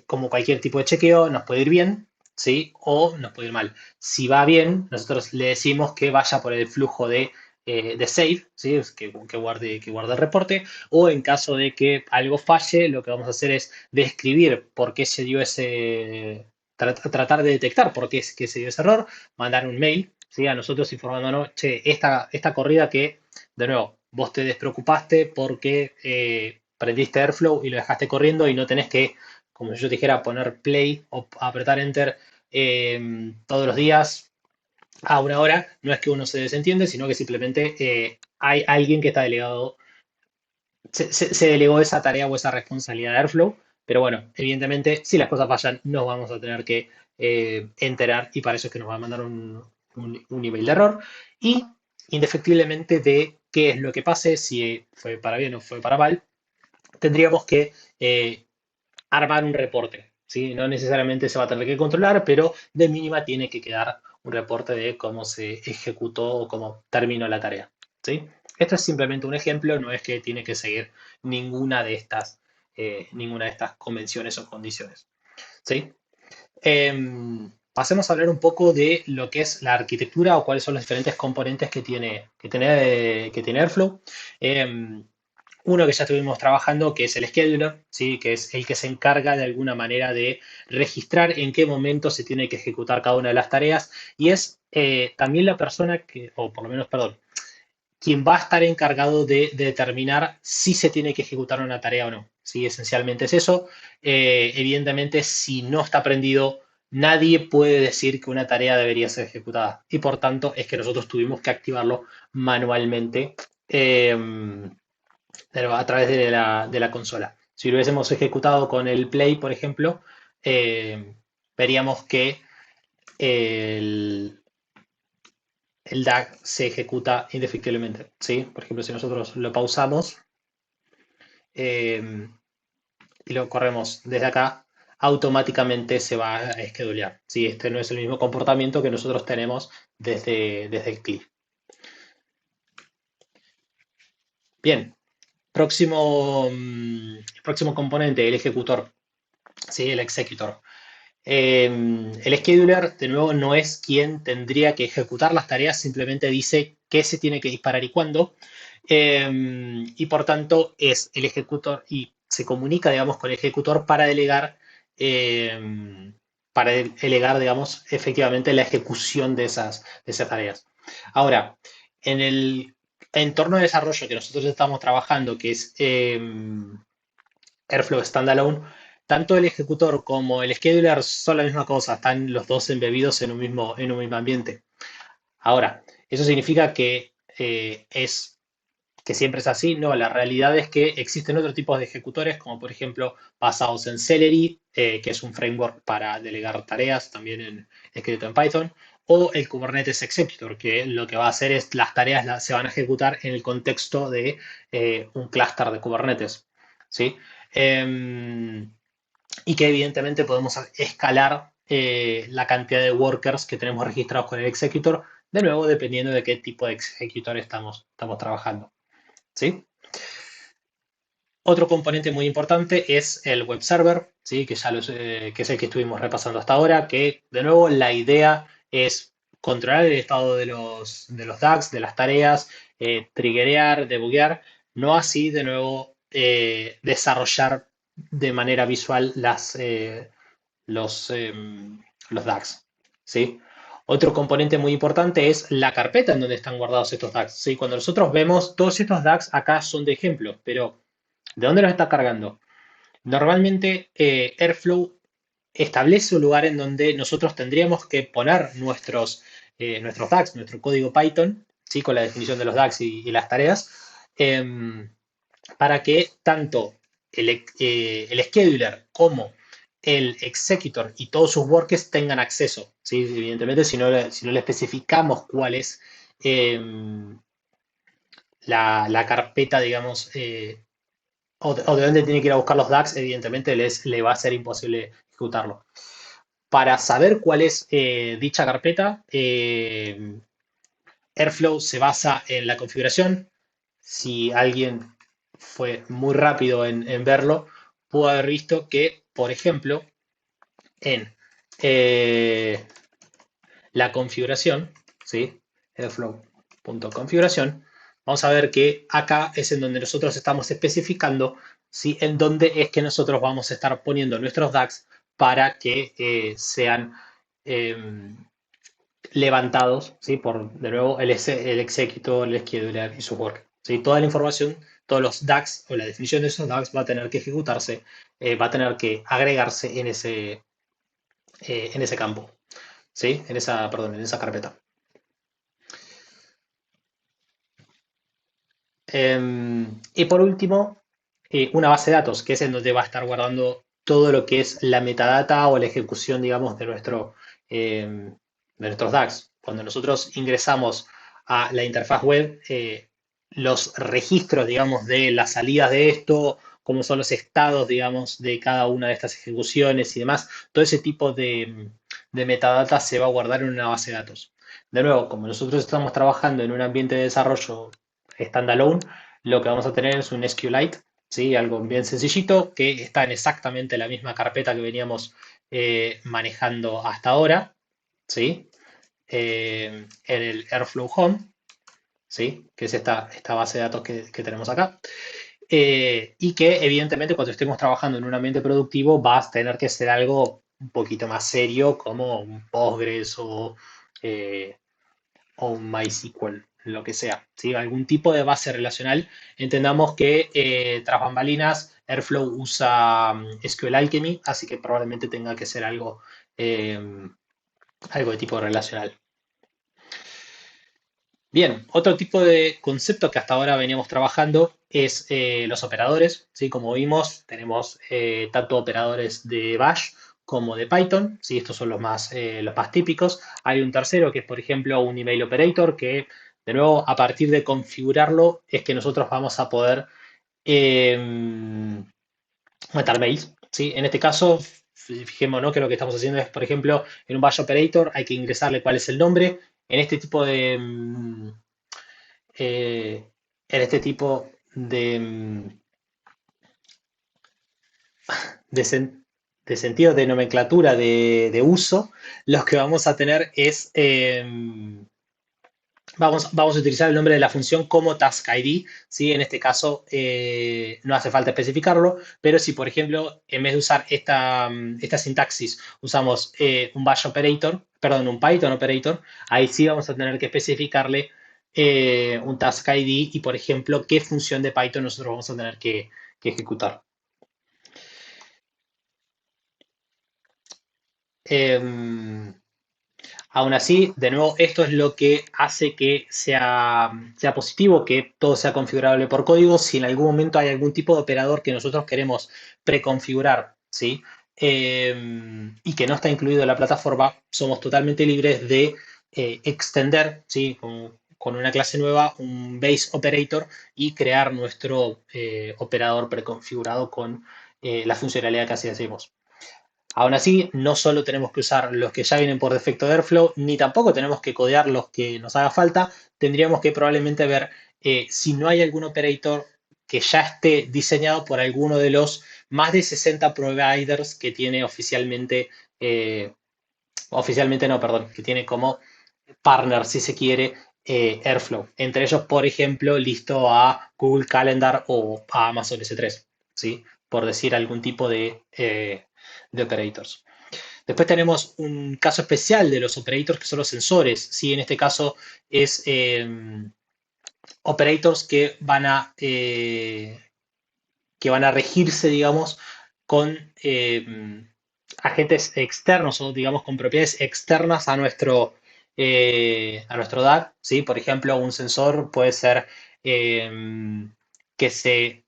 como cualquier tipo de chequeo, nos puede ir bien, ¿sí? O nos puede ir mal. Si va bien, nosotros le decimos que vaya por el flujo de de save, ¿sí? Que guarde el reporte, o en caso de que algo falle, lo que vamos a hacer es describir por qué se dio tratar de detectar por qué es que se dio ese error, mandar un mail, ¿sí? A nosotros informándonos, che, esta corrida que, de nuevo, vos te despreocupaste porque prendiste Airflow y lo dejaste corriendo y no tenés que, como si yo te dijera, poner play o apretar enter todos los días a una hora, no es que uno se desentiende, sino que simplemente hay alguien que está delegado, se delegó esa tarea o esa responsabilidad de Airflow, pero bueno, evidentemente, si las cosas fallan, nos vamos a tener que enterar y para eso es que nos va a mandar un email de error y indefectiblemente de qué es lo que pase, si fue para bien o fue para mal, tendríamos que armar un reporte. ¿Sí? No necesariamente se va a tener que controlar, pero de mínima tiene que quedar un reporte de cómo se ejecutó o cómo terminó la tarea. ¿Sí? Esto es simplemente un ejemplo, no es que tiene que seguir ninguna de estas convenciones o condiciones. ¿Sí? Pasemos a hablar un poco de lo que es la arquitectura o cuáles son los diferentes componentes que tiene Airflow. Eh, Uno que ya estuvimos trabajando, que es el scheduler, ¿sí? Que es el que se encarga de alguna manera de registrar en qué momento se tiene que ejecutar cada una de las tareas y es también la persona que, o por lo menos, perdón, quien va a estar encargado de determinar si se tiene que ejecutar una tarea o no. ¿Sí? Esencialmente es eso. Evidentemente, si no está prendido, nadie puede decir que una tarea debería ser ejecutada y por tanto es que nosotros tuvimos que activarlo manualmente. Pero a través de la consola. Si lo hubiésemos ejecutado con el Play, por ejemplo, veríamos que el, el DAG se ejecuta indefectiblemente. ¿Sí? Por ejemplo, si nosotros lo pausamos eh, y lo corremos desde acá, automáticamente se va a schedulear. ¿Sí? Este no es el mismo comportamiento que nosotros tenemos desde el clip. Bien, próximo componente, el ejecutor. ¿Sí? El executor. El scheduler, de nuevo, no es quien tendría que ejecutar las tareas, simplemente dice qué se tiene que disparar y cuándo. Y por tanto es el ejecutor y se comunica, digamos, con el ejecutor para delegar, digamos, efectivamente la ejecución de esas tareas. Ahora, en el entorno de desarrollo que nosotros estamos trabajando, que es Airflow Standalone, tanto el ejecutor como el scheduler son la misma cosa, están los dos embebidos en un mismo ambiente. Ahora, ¿eso significa que siempre es así? No, la realidad es que existen otros tipos de ejecutores, como por ejemplo basados en Celery, que es un framework para delegar tareas, también escrito en Python, o el Kubernetes Executor, que lo que va a hacer es las tareas se van a ejecutar en el contexto de un clúster de Kubernetes. ¿Sí? Em, y que evidentemente podemos escalar la cantidad de workers que tenemos registrados con el executor, de nuevo dependiendo de qué tipo de executor estamos trabajando. ¿Sí? Otro componente muy importante es el web server, ¿sí? Que es el que estuvimos repasando hasta ahora, que de nuevo la idea es controlar el estado de los DAGs, de las tareas, triggerear, debuguear, no así de nuevo desarrollar de manera visual los DAGs. ¿Sí? Otro componente muy importante es la carpeta en donde están guardados estos DAGs. ¿Sí? Cuando nosotros vemos todos estos DAGs acá son de ejemplo, pero ¿de dónde los está cargando? Normalmente Airflow establece un lugar en donde nosotros tendríamos que poner nuestros DAGs, nuestro código Python, ¿sí? Con la definición de los DAGs y las tareas, em, para que tanto el scheduler como el executor y todos sus workers tengan acceso. ¿Sí? Evidentemente, si no le especificamos cuál es la carpeta, digamos, o de dónde tiene que ir a buscar los DAGs, evidentemente le va a ser imposible ejecutarlo. Para saber cuál es dicha carpeta, Airflow se basa en la configuración. Si alguien fue muy rápido en verlo, pudo haber visto que, por ejemplo, en la configuración, ¿sí? Airflow. .configuración, vamos a ver que acá es en donde nosotros estamos especificando, ¿sí? En dónde es que nosotros vamos a estar poniendo nuestros DAGs para que sean eh, levantados, ¿sí? Por, de nuevo, el executor, el scheduler y su work. ¿Sí? Toda la información, todos los DAGs o la definición de esos DAGs va a tener que ejecutarse, va a tener que agregarse en ese campo, ¿sí? Perdón, en esa carpeta. Y por último, una base de datos, que es en donde va a estar guardando todo lo que es la metadata o la ejecución, digamos, de nuestros DAGs. Cuando nosotros ingresamos a la interfaz web, los registros, digamos, de las salidas de esto, cómo son los estados, digamos, de cada una de estas ejecuciones y demás, todo ese tipo de metadata se va a guardar en una base de datos. De nuevo, como nosotros estamos trabajando en un ambiente de desarrollo standalone, lo que vamos a tener es un SQLite, ¿sí? Algo bien sencillito que está en exactamente la misma carpeta que veníamos manejando hasta ahora, ¿sí? En el Airflow Home, ¿sí? Que es esta base de datos que tenemos acá. Y que evidentemente cuando estemos trabajando en un ambiente productivo va a tener que ser algo un poquito más serio como un Postgres eh, o un MySQL, lo que sea, ¿sí? Algún tipo de base relacional. Entendamos que tras bambalinas Airflow usa SQL Alchemy, así que probablemente tenga que ser eh, algo de tipo relacional. Bien, otro tipo de concepto que hasta ahora veníamos trabajando es los operadores, ¿sí? Como vimos, tenemos tanto operadores de Bash como de Python, ¿sí? Estos son los más típicos. Hay un tercero que es, por ejemplo, un email operator que, de nuevo, a partir de configurarlo, es que nosotros vamos a poder eh, meter mails, ¿sí? En este caso, fijémonos que lo que estamos haciendo es, por ejemplo, en un Bash operator hay que ingresarle cuál es el nombre. En este tipo eh, en este tipo de, sen- de sentido de nomenclatura de uso, lo que vamos a tener es, vamos a utilizar el nombre de la función como task ID, ¿sí? En este caso no hace falta especificarlo, pero si por ejemplo en vez de usar esta sintaxis usamos un bash operator, perdón, un Python operator, ahí sí vamos a tener que especificarle un task ID y por ejemplo qué función de Python nosotros vamos a tener que ejecutar. Em, Aún así, de nuevo, esto es lo que hace que sea positivo, que todo sea configurable por código. Si en algún momento hay algún tipo de operador que nosotros queremos preconfigurar, ¿sí? Y que no está incluido en la plataforma, somos totalmente libres de extender, ¿sí? Con una clase nueva, un base operator y crear nuestro operador preconfigurado con la funcionalidad que así hacemos. Aún así, no solo tenemos que usar los que ya vienen por defecto de Airflow, ni tampoco tenemos que codear los que nos haga falta. Tendríamos que probablemente ver si no hay algún operator que ya esté diseñado por alguno de los más de 60 providers que tiene oficialmente no, perdón, que tiene como partner, si se quiere, Airflow. Entre ellos, por ejemplo, listo a Google Calendar o a Amazon S3, ¿sí? Por decir algún tipo de operators. Después tenemos un caso especial de los operators que son los sensores. ¿Sí? En este caso es operators que van a regirse, digamos, con agentes externos o, digamos, con propiedades externas a nuestro DAG. ¿Sí? Por ejemplo, un sensor puede ser que se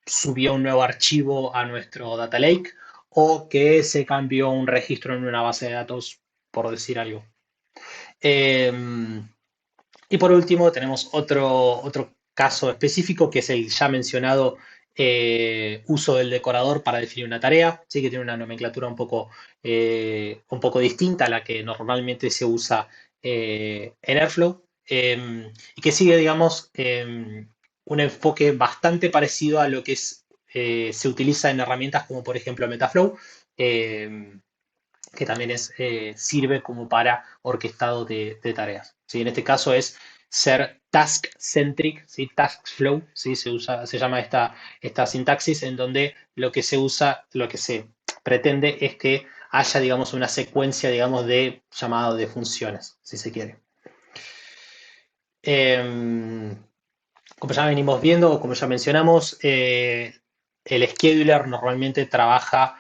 subió un nuevo archivo a nuestro data lake o que se cambió un registro en una base de datos, por decir algo. Eh, y por último, tenemos otro caso específico que es el ya mencionado uso del decorador para definir una tarea, ¿sí? Que tiene una nomenclatura un poco distinta a la que normalmente se usa en Airflow y que sigue, digamos, un enfoque bastante parecido a lo que se utiliza en herramientas como por ejemplo Metaflow. Eh, que también sirve como para orquestado de tareas. ¿Sí? En este caso es ser task-centric, ¿sí? Task flow, ¿sí? Se llama esta sintaxis en donde lo que se usa, lo que se pretende es que haya, digamos, una secuencia, digamos, de llamado de funciones, si se quiere. Em, Como ya venimos viendo, como ya mencionamos, el scheduler normalmente trabaja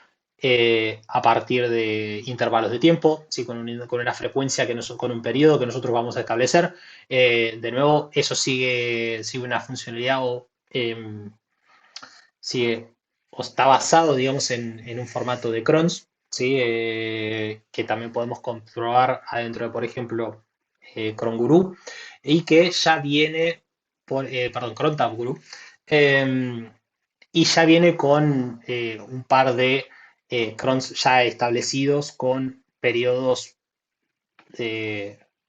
a partir de intervalos de tiempo, ¿sí? Con una frecuencia, con un periodo que nosotros vamos a establecer. De nuevo, eso sigue una funcionalidad sigue, o está basado, digamos, en un formato de crons, ¿sí? Que también podemos comprobar adentro de, por ejemplo, cron guru, y que ya viene, perdón, cron tab guru, eh, y ya viene con un par de crons ya establecidos con periodos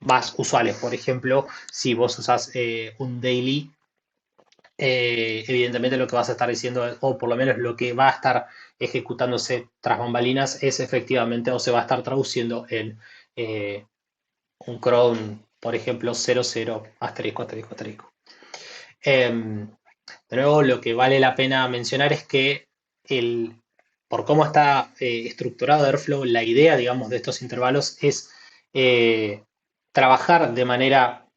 más usuales. Por ejemplo, si vos usas un daily, evidentemente lo que vas a estar diciendo, o por lo menos lo que va a estar ejecutándose tras bambalinas, es efectivamente, o se va a estar traduciendo en un cron, por ejemplo, 00 asterisco, asterisco, asterisco. De nuevo, lo que vale la pena mencionar es que por cómo está estructurado Airflow, la idea, digamos, de estos intervalos es trabajar de manera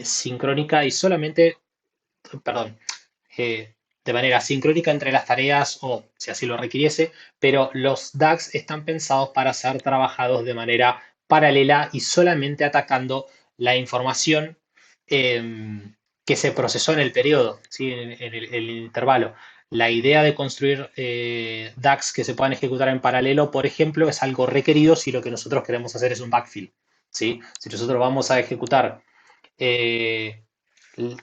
sincrónica y solamente, perdón, de manera sincrónica entre las tareas o si así lo requiriese, pero los DAGs están pensados para ser trabajados de manera paralela y solamente atacando la información que se procesó en el periodo, ¿sí? En el intervalo. La idea de construir DAGs que se puedan ejecutar en paralelo, por ejemplo, es algo requerido si lo que nosotros queremos hacer es un backfill, ¿sí? Si nosotros vamos a ejecutar eh,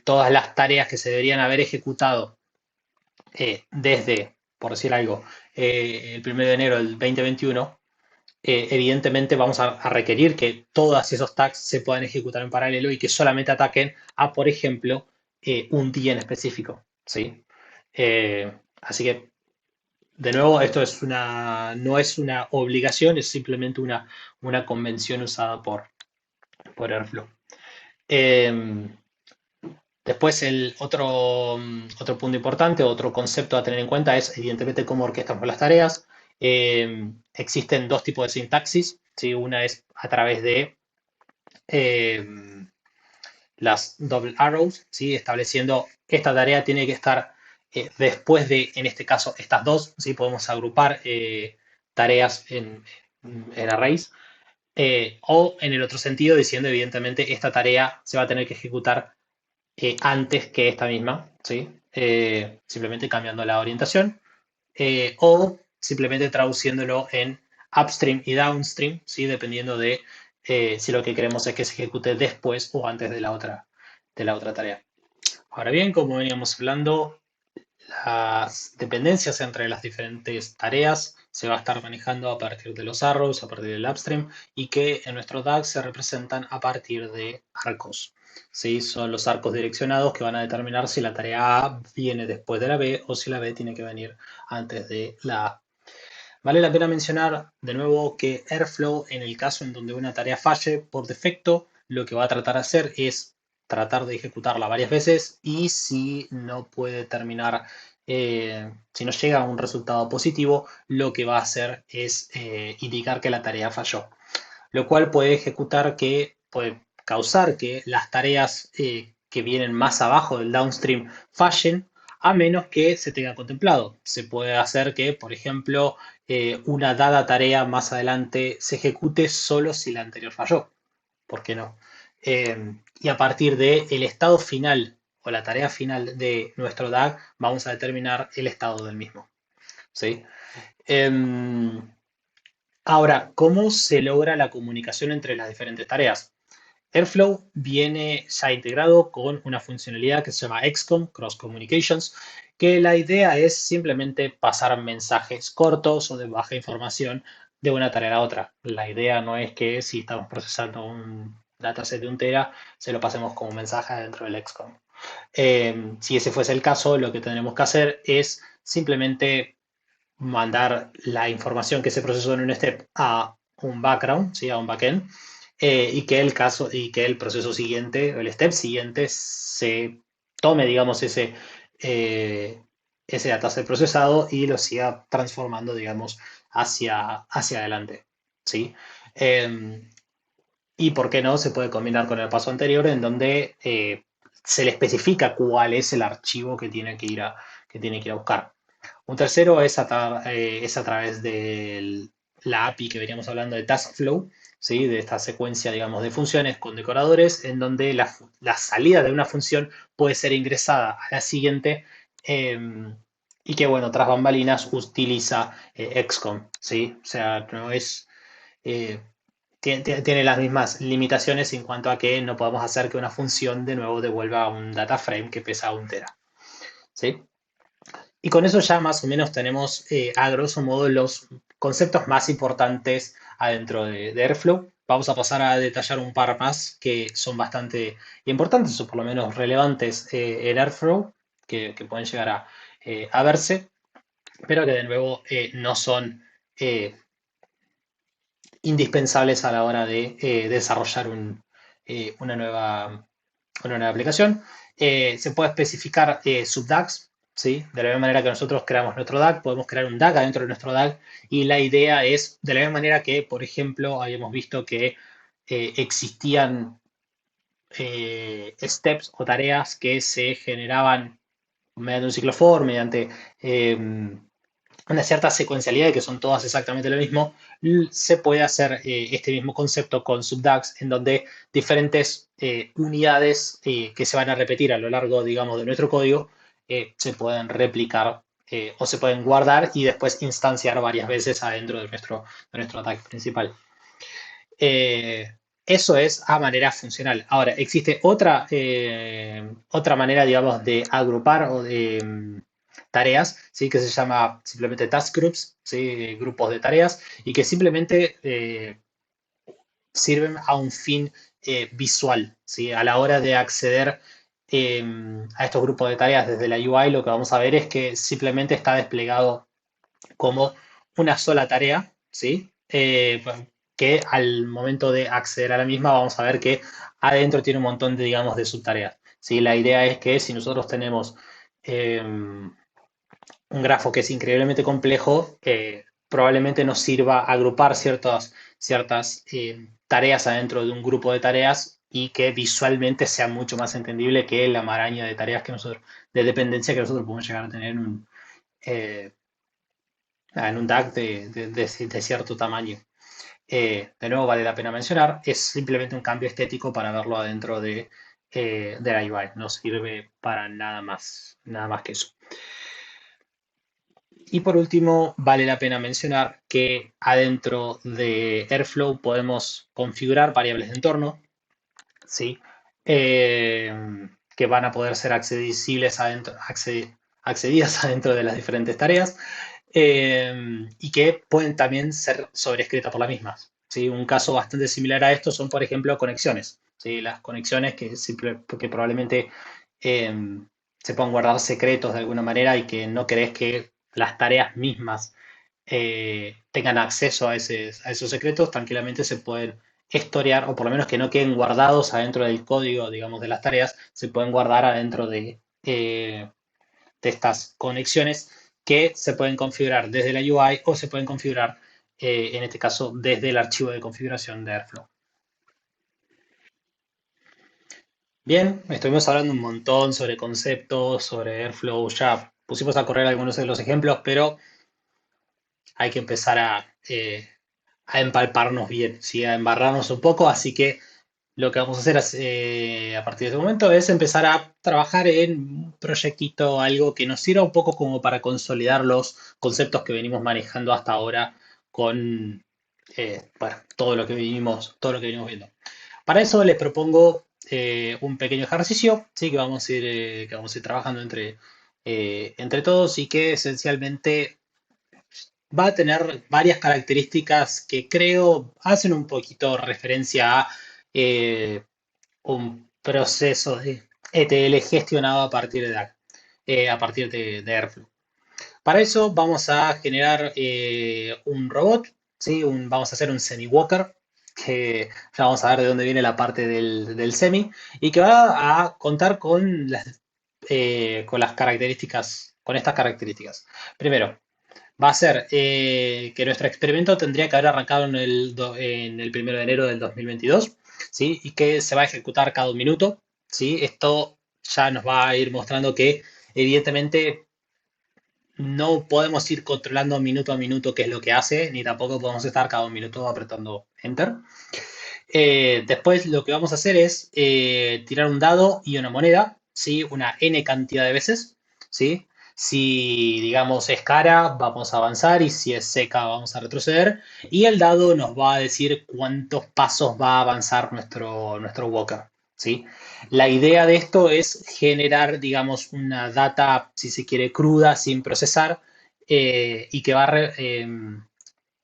todas las tareas que se deberían haber ejecutado desde, por decir algo, el 1 de enero del 2021, evidentemente vamos a requerir que todos esos tags se puedan ejecutar en paralelo y que solamente ataquen a, por ejemplo, un día en específico, ¿sí? Así que, de nuevo, esto no es una obligación, es simplemente una convención usada por Airflow. Después, otro punto importante, otro concepto a tener en cuenta es, evidentemente, cómo orquestamos las tareas. Existen dos tipos de sintaxis, ¿sí? Una es a través de eh, las double arrows, ¿sí? Estableciendo esta tarea tiene que estar después de, en este caso, estas dos, ¿sí? Podemos agrupar tareas en arrays. O en el otro sentido, diciendo, evidentemente, esta tarea se va a tener que ejecutar antes que esta misma, ¿sí? Simplemente cambiando la orientación, o simplemente traduciéndolo en upstream y downstream, ¿sí? Dependiendo de si lo que queremos es que se ejecute después o antes de la otra tarea. Ahora bien, como veníamos hablando, las dependencias entre las diferentes tareas se va a estar manejando a partir de los arrows, a partir del upstream, y que en nuestro DAG se representan a partir de arcos. ¿Sí? Son los arcos direccionados que van a determinar si la tarea A viene después de la B o si la B tiene que venir antes de la A. Vale la pena mencionar de nuevo que Airflow, en el caso en donde una tarea falle, por defecto, lo que va a tratar de hacer es tratar de ejecutarla varias veces y si no puede terminar, si no llega a un resultado positivo, lo que va a hacer es indicar que la tarea falló, lo cual puede causar que las tareas que vienen más abajo del downstream fallen, a menos que se tenga contemplado. Se puede hacer que, por ejemplo, una dada tarea más adelante se ejecute solo si la anterior falló. ¿Por qué no? Y a partir del estado final o la tarea final de nuestro DAG, vamos a determinar el estado del mismo. ¿Sí? Ahora, ¿cómo se logra la comunicación entre las diferentes tareas? Airflow viene ya integrado con una funcionalidad que se llama XCOM, Cross Communications, que la idea es simplemente pasar mensajes cortos o de baja información de una tarea a otra. La idea no es que si estamos procesando un dataset de 1 tera, se lo pasemos como mensaje dentro del XCOM. Si ese fuese el caso, lo que tendremos que hacer es simplemente mandar la información que se procesó en un step a un background, ¿sí? A un backend, y que el proceso siguiente, el step siguiente, se tome, digamos, eh, ese dataset procesado y lo siga transformando, digamos, hacia adelante, ¿sí? Eh, y por qué no, se puede combinar con el paso anterior en donde se le especifica cuál es el archivo que tiene que ir a buscar. Un tercero es a través de la API que veníamos hablando de TaskFlow, ¿sí? De esta secuencia, digamos, de funciones con decoradores, en donde la salida de una función puede ser ingresada a la siguiente eh, y que, bueno, tras bambalinas utiliza XCOM, ¿sí? O sea, no es... eh, tiene las mismas limitaciones en cuanto a que no podemos hacer que una función de nuevo devuelva un data frame que pesa un tera, ¿sí? Y con eso ya más o menos tenemos a grosso modo los conceptos más importantes adentro de Airflow. Vamos a pasar a detallar un par más que son bastante importantes o por lo menos relevantes en Airflow, que pueden llegar a verse, pero que de nuevo no son eh, indispensables a la hora de desarrollar una nueva aplicación. Se puede especificar subDAGs, ¿sí? De la misma manera que nosotros creamos nuestro DAG, podemos crear un DAG adentro de nuestro DAG y la idea es, de la misma manera que, por ejemplo, habíamos visto que existían steps o tareas que se generaban mediante un ciclo for, mediante una cierta secuencialidad de que son todas exactamente lo mismo, se puede hacer este mismo concepto con subDAGs en donde diferentes unidades que se van a repetir a lo largo, digamos, de nuestro código se pueden replicar o se pueden guardar y después instanciar varias veces adentro de nuestro DAG principal. Eh, Eso es a manera funcional. Ahora, existe otra manera, digamos, de agrupar o de tareas, ¿sí? Que se llama simplemente task groups, ¿sí? Grupos de tareas, y que simplemente sirven a un fin visual, ¿sí? A la hora de acceder eh, a estos grupos de tareas desde la UI, lo que vamos a ver es que simplemente está desplegado como una sola tarea, ¿sí? Que al momento de acceder a la misma vamos a ver que adentro tiene un montón de, digamos, de subtareas, ¿sí? La idea es que si nosotros tenemos un grafo que es increíblemente complejo, probablemente nos sirva agrupar ciertas tareas adentro de un grupo de tareas y que visualmente sea mucho más entendible que la maraña de tareas de dependencia que nosotros podemos llegar a tener eh, en un DAG de cierto tamaño. De nuevo, vale la pena mencionar, es simplemente un cambio estético para verlo adentro de la UI. No sirve para nada más que eso. Y por último, vale la pena mencionar que adentro de Airflow podemos configurar variables de entorno, ¿sí? Eh, que van a poder ser accedidas adentro de las diferentes tareas y que pueden también ser sobrescritas por las mismas, ¿sí? Un caso bastante similar a esto son, por ejemplo, conexiones, ¿sí? Las conexiones que probablemente eh, se puedan guardar secretos de alguna manera y que no querés que las tareas mismas tengan acceso a esos secretos, tranquilamente se pueden historiar, o por lo menos que no queden guardados adentro del código, digamos, de las tareas, se pueden guardar adentro de estas conexiones que se pueden configurar desde la UI o se pueden configurar, en este caso, desde el archivo de configuración de Airflow. Bien, estuvimos hablando un montón sobre conceptos, sobre Airflow, ya pusimos a correr algunos de los ejemplos, pero hay que empezar a empalparnos bien, ¿sí? A embarrarnos un poco, así que lo que vamos a hacer a partir de este momento es empezar a trabajar en un proyectito, algo que nos sirva un poco como para consolidar los conceptos que venimos manejando hasta ahora con bueno, todo lo que venimos viendo. Para eso les propongo un pequeño ejercicio, ¿sí? Que vamos a ir trabajando entre todos y que esencialmente va a tener varias características que creo hacen un poquito referencia a un proceso de ETL gestionado a partir a partir de Airflow. Para eso vamos a generar un robot, ¿sí? Vamos a hacer un semi-walker que ya vamos a ver de dónde viene la parte del semi, y que va a contar con las características, con estas características. Primero, va a ser que nuestro experimento tendría que haber arrancado en el 1 de enero del 2022, ¿sí? Y que se va a ejecutar cada un minuto, ¿sí? Esto ya nos va a ir mostrando que evidentemente no podemos ir controlando minuto a minuto qué es lo que hace, ni tampoco podemos estar cada un minuto apretando Enter. Después lo que vamos a hacer es tirar un dado y una moneda, ¿sí? Una n cantidad de veces, ¿sí? Si, digamos, es cara, vamos a avanzar y si es seca, vamos a retroceder. Y el dado nos va a decir cuántos pasos va a avanzar nuestro walker, ¿sí? La idea de esto es generar, digamos, una data, si se quiere, cruda, sin procesar, y que va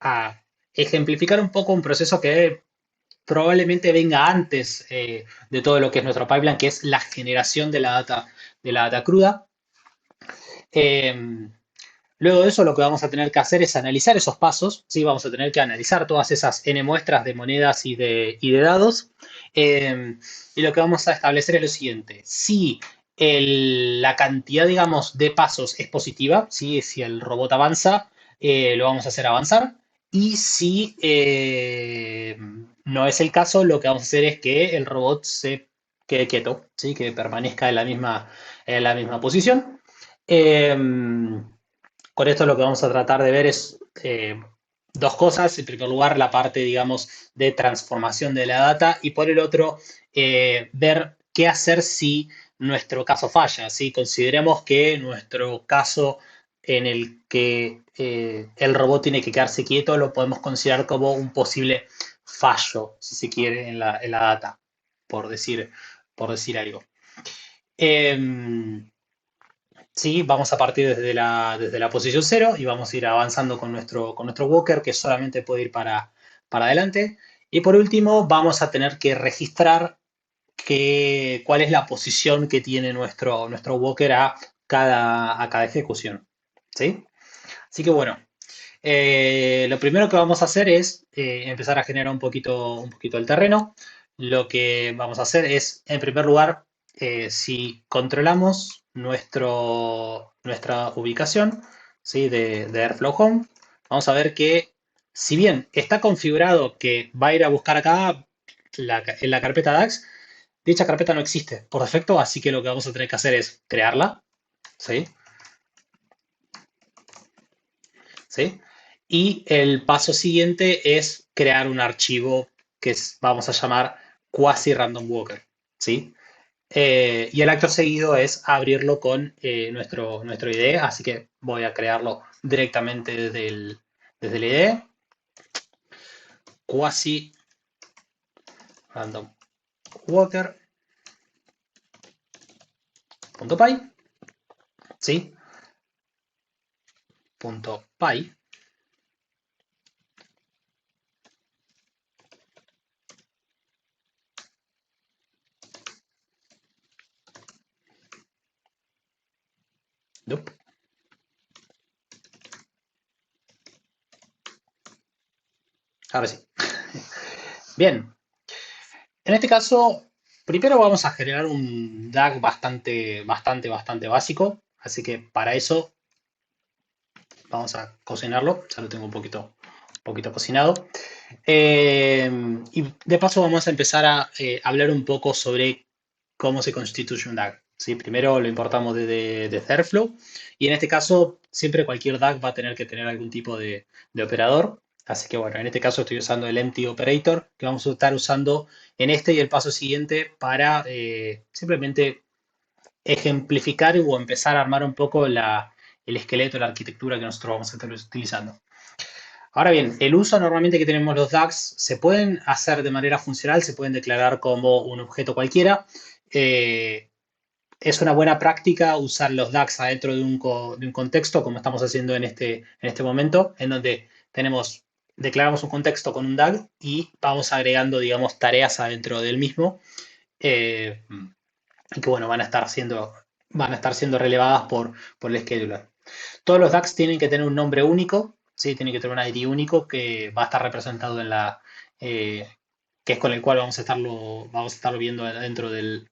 a ejemplificar un poco un proceso que probablemente venga antes de todo lo que es nuestro pipeline, que es la generación de la data cruda. Eh, Luego de eso, lo que vamos a tener que hacer es analizar esos pasos, ¿sí? Vamos a tener que analizar todas esas n muestras de monedas y de dados. Eh, y lo que vamos a establecer es lo siguiente: si la cantidad, digamos, de pasos es positiva, ¿sí? Si el robot avanza, lo vamos a hacer avanzar. Y si no es el caso, lo que vamos a hacer es que el robot se quede quieto, ¿sí? Que permanezca en la misma posición. Eh, con esto lo que vamos a tratar de ver es dos cosas. En primer lugar, la parte, digamos, de transformación de la data, y por el otro, ver qué hacer si nuestro caso falla. Si consideremos que nuestro caso en el que el robot tiene que quedarse quieto, lo podemos considerar como un posible fallo, si se quiere, en la data, por decir, por decir algo. Sí, vamos a partir desde la posición cero y vamos a ir avanzando con nuestro walker, que solamente puede ir para adelante. Y por último, vamos a tener que registrar cuál es la posición que tiene nuestro walker a cada ejecución. ¿Sí? Así que bueno, lo primero que vamos a hacer es empezar a generar un poquito el terreno. Lo que vamos a hacer es, en primer lugar, si controlamos nuestra ubicación, ¿sí? De Airflow Home, vamos a ver que, si bien está configurado que va a ir a buscar acá en la carpeta DAX, dicha carpeta no existe por defecto, así que lo que vamos a tener que hacer es crearla, ¿sí? ¿Sí? Y el paso siguiente es crear un archivo vamos a llamar quasi random walker, ¿sí? Y el acto seguido es abrirlo con nuestro IDE, así que voy a crearlo directamente desde el IDE. Quasi random walker.py, ¿sí? .py. Nope. Ahora sí. Bien, en este caso, primero vamos a generar un DAG bastante básico. Así que para eso vamos a cocinarlo. Ya lo tengo un poquito cocinado. Y de paso vamos a empezar a hablar un poco sobre cómo se constituye un DAG. ¿Sí? Primero lo importamos de Airflow. Y en este caso, siempre cualquier DAG va a tener que tener algún tipo de operador. Así que bueno, en este caso estoy usando el empty operator, que vamos a estar usando en este y el paso siguiente para simplemente ejemplificar o empezar a armar un poco el esqueleto, la arquitectura que nosotros vamos a estar utilizando. Ahora bien, el uso normalmente que tenemos los DAGs se pueden hacer de manera funcional, se pueden declarar como un objeto cualquiera. Eh, es una buena práctica usar los DAGs adentro de un contexto, como estamos haciendo en este momento, en donde declaramos un contexto con un DAG y vamos agregando, digamos, tareas adentro del mismo, eh, y que, bueno, van a estar siendo relevadas por el scheduler. Todos los DAGs tienen que tener un nombre único, ¿sí? Tienen que tener un ID único que va a estar representado que es con el cual vamos a estarlo viendo dentro de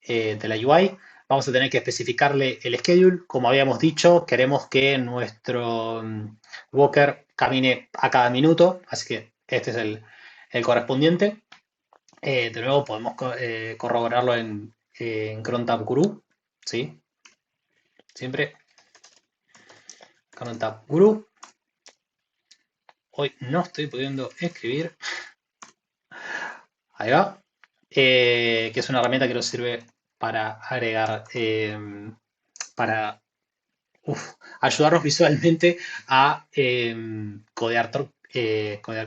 la UI. Vamos a tener que especificarle el schedule. Como habíamos dicho, queremos que nuestro walker camine a cada minuto, así que este es el correspondiente. De nuevo, podemos corroborarlo en cron tab guru, ¿sí? Siempre cron tab guru. Hoy no estoy pudiendo escribir. Ahí va. Que es una herramienta que nos sirve para agregar, para ayudarnos visualmente a codear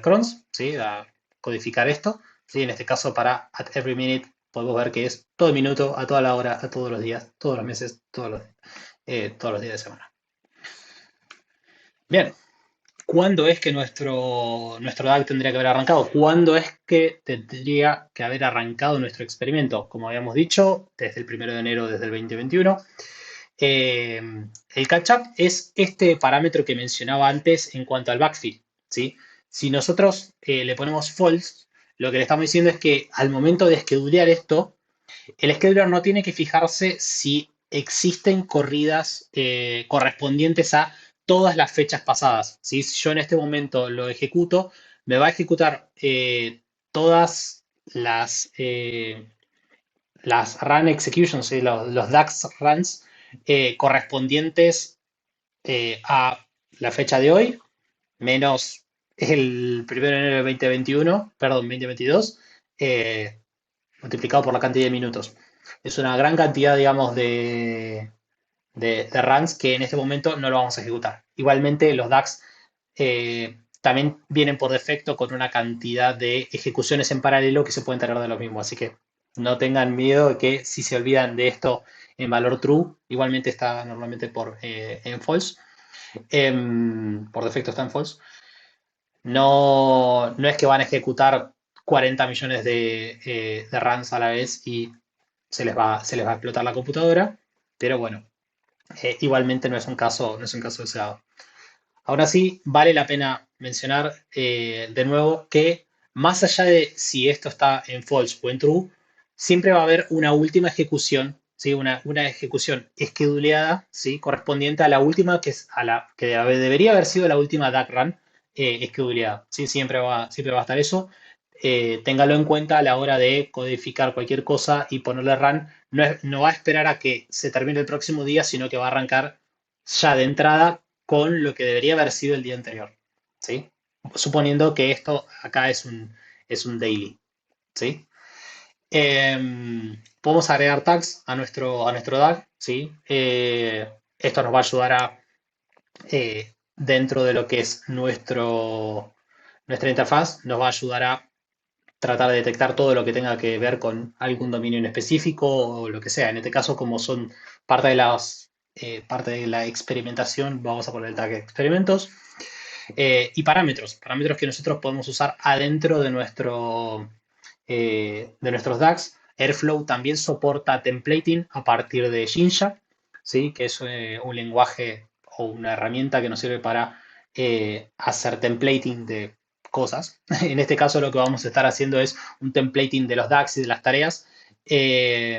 crons, ¿sí? A codificar esto. ¿Sí? En este caso, para at every minute, podemos ver que es todo minuto, a toda la hora, a todos los días, todos los meses, todos los días de semana. Bien, ¿cuándo es que nuestro DAG tendría que haber arrancado? ¿Cuándo es que tendría que haber arrancado nuestro experimento? Como habíamos dicho, desde el 1 de enero, desde el 2021. Eh, el catch-up es este parámetro que mencionaba antes en cuanto al backfill, ¿sí? Si nosotros le ponemos false, lo que le estamos diciendo es que al momento de schedulear esto, el scheduler no tiene que fijarse si existen corridas correspondientes a todas las fechas pasadas, ¿sí? Si yo en este momento lo ejecuto, me va a ejecutar todas las run executions, ¿sí? Los DAX runs correspondientes a la fecha de hoy, menos el 1 de enero de 2021, perdón, 2022, multiplicado por la cantidad de minutos. Es una gran cantidad, digamos, de runs que en este momento no lo vamos a ejecutar. Igualmente, los DAX también vienen por defecto con una cantidad de ejecuciones en paralelo que se pueden tener de los mismos. Así que no tengan miedo de que si se olvidan de esto en valor true, igualmente está normalmente en false. Por defecto está en false. No es que van a ejecutar 40 millones de runs a la vez y se les va a explotar la computadora, pero bueno, igualmente no es un caso deseado. Ahora sí, vale la pena mencionar de nuevo que más allá de si esto está en false o en true, siempre va a haber una última ejecución, ¿sí? Una ejecución esqueduleada, ¿sí? Correspondiente a la última, que debería haber sido la última DAC run esqueduleada, ¿sí? Siempre va a estar eso. Téngalo en cuenta a la hora de codificar cualquier cosa y ponerle run. No va a esperar a que se termine el próximo día, sino que va a arrancar ya de entrada con lo que debería haber sido el día anterior, ¿sí? Suponiendo que esto acá es un daily, ¿sí? Podemos agregar tags a nuestro DAG, ¿sí? Esto nos va a ayudar dentro de lo que es nuestra interfaz, nos va a ayudar a tratar de detectar todo lo que tenga que ver con algún dominio en específico o lo que sea. En este caso, como son parte de la experimentación, vamos a poner el tag experimentos. Y parámetros que nosotros podemos usar adentro de nuestros DAGs. Airflow también soporta templating a partir de Jinja, ¿sí? Que es un lenguaje o una herramienta que nos sirve para hacer templating de cosas. En este caso lo que vamos a estar haciendo es un templating de los DAGs y de las tareas. Y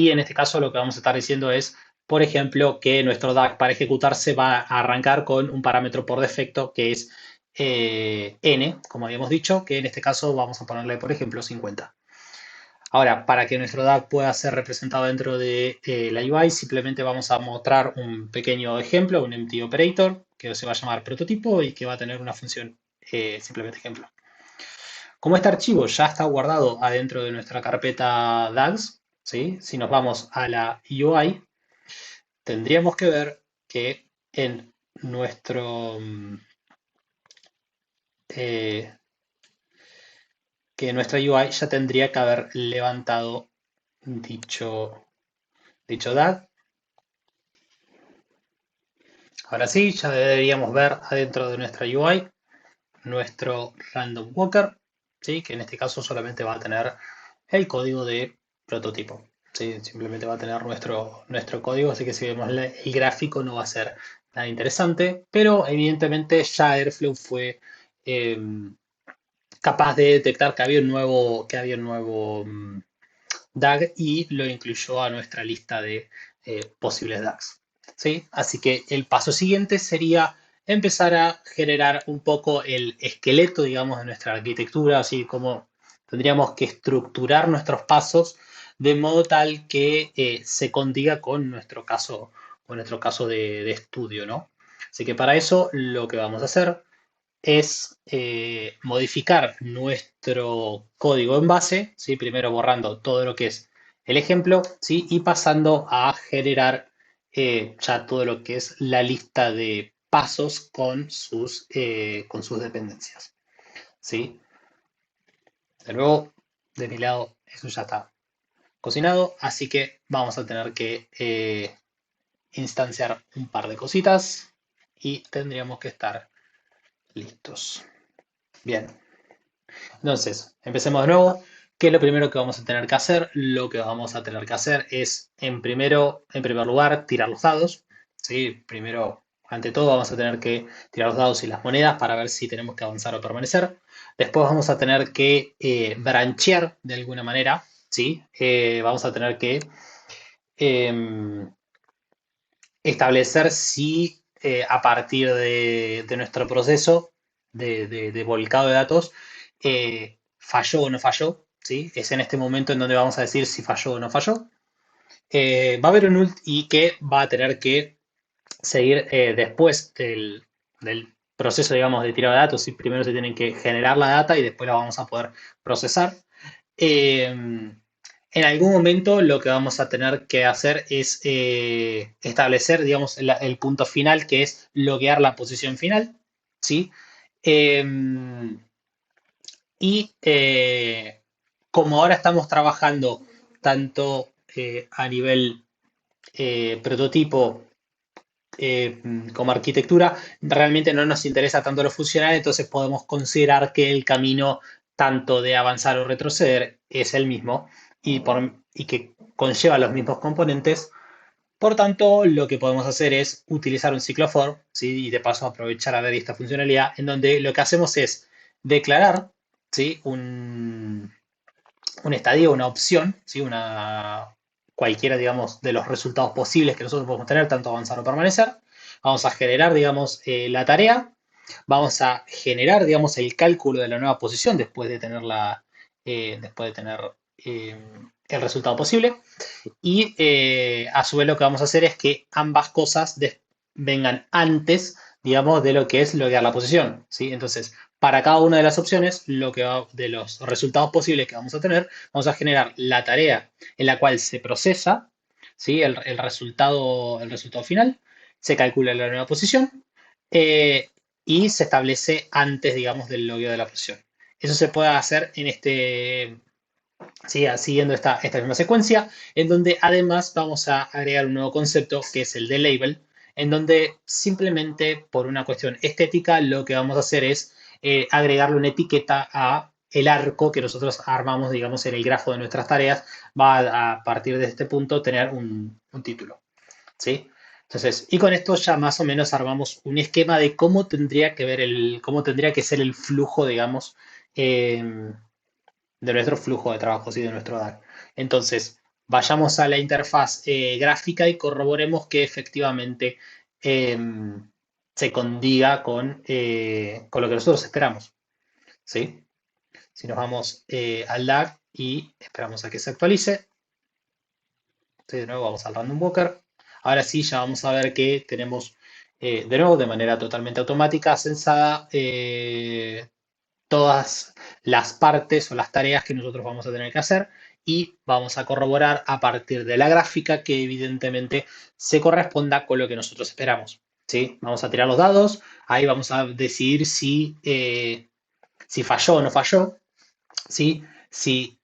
en este caso lo que vamos a estar diciendo es, por ejemplo, que nuestro DAG para ejecutarse va a arrancar con un parámetro por defecto que es n, como habíamos dicho, que en este caso vamos a ponerle, por ejemplo, 50. Ahora, para que nuestro DAG pueda ser representado dentro de la UI, simplemente vamos a mostrar un pequeño ejemplo, un empty operator, que se va a llamar prototipo y que va a tener una función simplemente ejemplo. Como este archivo ya está guardado adentro de nuestra carpeta DAGs, ¿sí? Si nos vamos a la UI, tendríamos que ver que en nuestro eh, que nuestra UI ya tendría que haber levantado dicho DAG. Ahora sí, ya deberíamos ver adentro de nuestra UI nuestro random walker, ¿sí? Que en este caso solamente va a tener el código de prototipo. ¿Sí? Simplemente va a tener nuestro código, así que si vemos el gráfico no va a ser nada interesante, pero evidentemente ya Airflow fue capaz de detectar que había un nuevo DAG y lo incluyó a nuestra lista de posibles DAGs. ¿Sí? Así que el paso siguiente sería empezar a generar un poco el esqueleto, digamos, de nuestra arquitectura, así como tendríamos que estructurar nuestros pasos de modo tal que se condiga con nuestro caso de estudio, ¿no? Así que para eso lo que vamos a hacer es modificar nuestro código en base, ¿sí? Primero borrando todo lo que es el ejemplo, ¿sí? Y pasando a generar ya todo lo que es la lista de pasos con sus dependencias, ¿sí? De nuevo, de mi lado, eso ya está cocinado, así que vamos a tener que instanciar un par de cositas y tendríamos que estar listos. Bien, entonces, empecemos de nuevo. ¿Qué es lo primero que vamos a tener que hacer? Lo que vamos a tener que hacer es, en primer lugar, tirar los dados. ¿Sí? Primero, ante todo, vamos a tener que tirar los dados y las monedas para ver si tenemos que avanzar o permanecer. Después vamos a tener que branchear de alguna manera. ¿Sí? Vamos a tener que em, establecer si a partir de nuestro proceso de volcado de datos falló o no falló, ¿sí? Es en este momento en donde vamos a decir si falló o no falló. Va a haber un y que va a tener que seguir después del proceso, digamos, de tirado de datos. ¿Sí? Primero se tienen que generar la data y después la vamos a poder procesar. En algún momento lo que vamos a tener que hacer es establecer, digamos, el punto final, que es loguear la posición final, ¿sí? Eh, y como ahora estamos trabajando tanto a nivel prototipo como arquitectura, realmente no nos interesa tanto lo funcional, entonces podemos considerar que el camino tanto de avanzar o retroceder es el mismo y que conlleva los mismos componentes. Por tanto, lo que podemos hacer es utilizar un ciclo for, ¿sí? Y de paso aprovechar a ver esta funcionalidad, en donde lo que hacemos es declarar, ¿sí? Un estadio, una opción, ¿sí? Cualquiera, digamos, de los resultados posibles que nosotros podemos tener, tanto avanzar o permanecer. Vamos a generar, digamos, la tarea. Vamos a generar, digamos, el cálculo de la nueva posición después de tener eh, el resultado posible. Y a su vez lo que vamos a hacer es que ambas cosas vengan antes, digamos, de lo que es loguear la posición, ¿sí? Entonces, para cada una de las opciones, de los resultados posibles que vamos a tener, vamos a generar la tarea en la cual se procesa, ¿sí? El resultado final, se calcula la nueva posición eh, y se establece antes, digamos, del logueo de la posición. Eso se puede hacer siguiendo esta misma secuencia, en donde además vamos a agregar un nuevo concepto que es el de label, en donde simplemente por una cuestión estética lo que vamos a hacer es agregarle una etiqueta a el arco que nosotros armamos, digamos, en el grafo de nuestras tareas, va a partir de este punto tener un título, ¿sí? Entonces, y con esto ya más o menos armamos un esquema de cómo tendría que ser el flujo, digamos, eh, de nuestro flujo de trabajos y de nuestro DAG. Entonces, vayamos a la interfaz gráfica y corroboremos que efectivamente eh, se condiga con lo que nosotros esperamos, ¿sí? Si nos vamos al DAG y esperamos a que se actualice, ¿sí? De nuevo vamos al Random Walker. Ahora sí, ya vamos a ver que tenemos, de nuevo, de manera totalmente automática, censada, todas las partes o las tareas que nosotros vamos a tener que hacer y vamos a corroborar a partir de la gráfica que evidentemente se corresponda con lo que nosotros esperamos, ¿sí? Vamos a tirar los dados, ahí vamos a decidir si falló o no falló, ¿sí? Si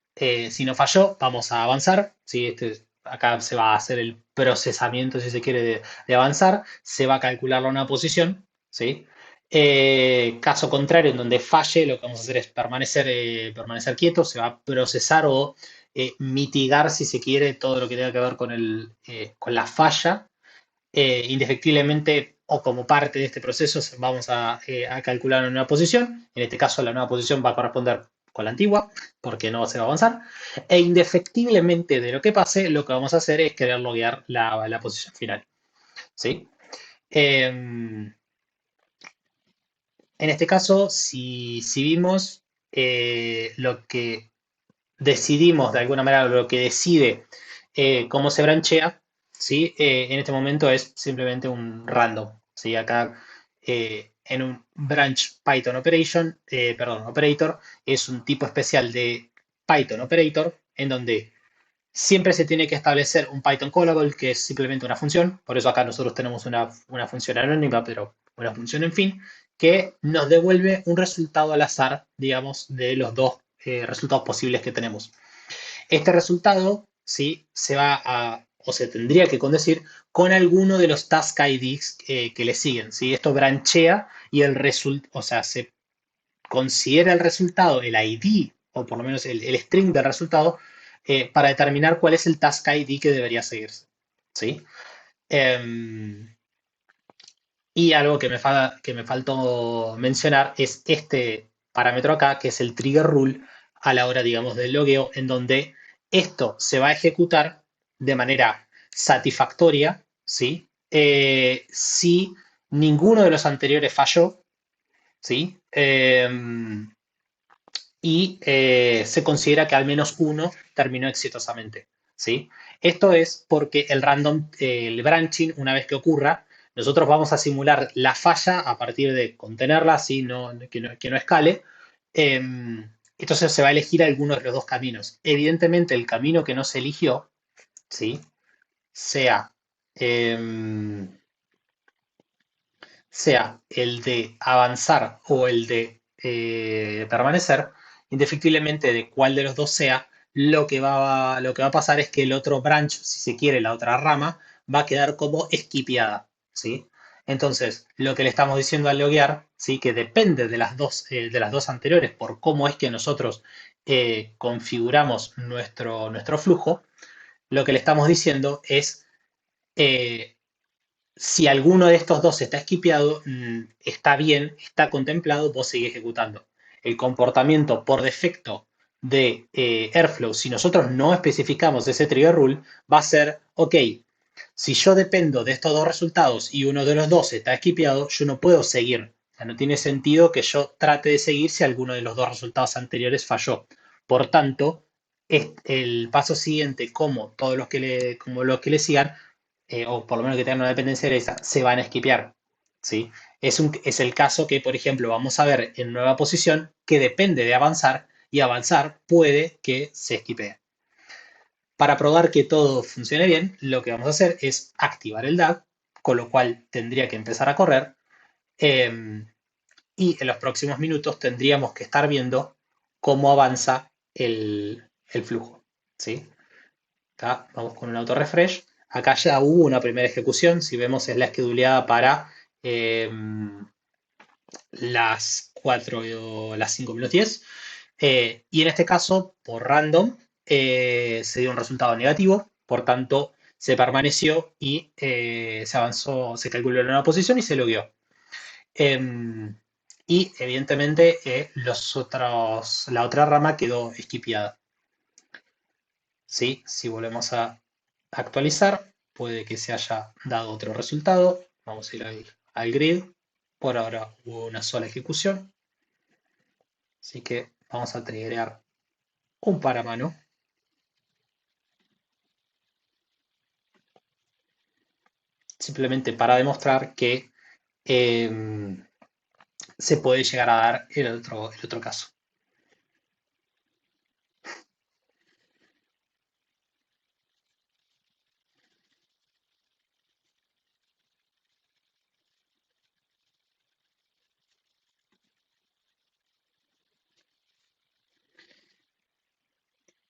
no falló, vamos a avanzar, ¿sí? Acá se va a hacer el procesamiento, si se quiere, de avanzar, se va a calcular la nueva posición, ¿sí? Caso contrario, en donde falle, lo que vamos a hacer es permanecer quieto, se va a procesar o mitigar, si se quiere, todo lo que tenga que ver con la falla. Indefectiblemente o como parte de este proceso vamos a calcular una nueva posición. En este caso la nueva posición va a corresponder con la antigua porque no se va a avanzar. E indefectiblemente de lo que pase, lo que vamos a hacer es querer loguear la posición final. ¿Sí? En este caso, si vimos lo que decidimos de alguna manera, lo que decide cómo se branchea, ¿sí? En este momento es simplemente un random. ¿Sí? Acá en un branch Python operation, perdón, operator, es un tipo especial de Python operator en donde siempre se tiene que establecer un Python callable, que es simplemente una función. Por eso acá nosotros tenemos una función anónima, pero una función en fin, que nos devuelve un resultado al azar, digamos, de los dos resultados posibles que tenemos. Este resultado, ¿sí? Se va a, o se tendría que condecir con alguno de los task IDs que le siguen, ¿sí? Esto branchea y el resultado, o sea, se considera el resultado, el ID, o por lo menos el string del resultado, para determinar cuál es el task ID que debería seguirse, ¿sí? Em, y algo que me faltó mencionar es este parámetro acá, que es el trigger rule a la hora, digamos, del logueo, en donde esto se va a ejecutar de manera satisfactoria, ¿sí? Si ninguno de los anteriores falló, ¿sí? Y se considera que al menos uno terminó exitosamente, ¿sí? Esto es porque el random, el branching, una vez que ocurra, nosotros vamos a simular la falla a partir de contenerla, ¿sí? Que no escale. Eh, entonces se va a elegir alguno de los dos caminos. Evidentemente, el camino que no se eligió, ¿sí? Sea, eh, sea el de avanzar o el de permanecer, indefectiblemente de cuál de los dos sea, lo que va a pasar es que el otro branch, si se quiere, la otra rama, va a quedar como esquipeada, ¿sí? Entonces, lo que le estamos diciendo al loguear, ¿sí? Que depende de las dos anteriores por cómo es que nosotros configuramos nuestro flujo, lo que le estamos diciendo es eh, si alguno de estos dos está esquipeado, está bien, está contemplado, vos seguís ejecutando. El comportamiento por defecto de Airflow, si nosotros no especificamos ese trigger rule, va a ser, ok, si yo dependo de estos dos resultados y uno de los dos está esquipeado, yo no puedo seguir. O sea, no tiene sentido que yo trate de seguir si alguno de los dos resultados anteriores falló. Por tanto, el paso siguiente, como los que le sigan, o por lo menos que tengan una dependencia de esa, se van a esquipear, ¿sí? Es el caso que, por ejemplo, vamos a ver en nueva posición que depende de avanzar y avanzar puede que se esquipee. Para probar que todo funcione bien, lo que vamos a hacer es activar el DAG, con lo cual tendría que empezar a correr eh, y en los próximos minutos tendríamos que estar viendo cómo avanza el flujo, ¿sí? Acá vamos con un auto refresh. Acá ya hubo una primera ejecución. Si vemos, es la esqueduleada para eh, las 4 o las 5 menos 10. Y en este caso, por random, se dio un resultado negativo. Por tanto, se permaneció y se avanzó, se calculó la nueva posición y se logueó. Y evidentemente, la otra rama quedó esquipeada. ¿Sí? Si volvemos a actualizar, puede que se haya dado otro resultado. Vamos a ir al grid. Por ahora hubo una sola ejecución. Así que vamos a triggerear un par a mano. Simplemente para demostrar que se puede llegar a dar el otro caso.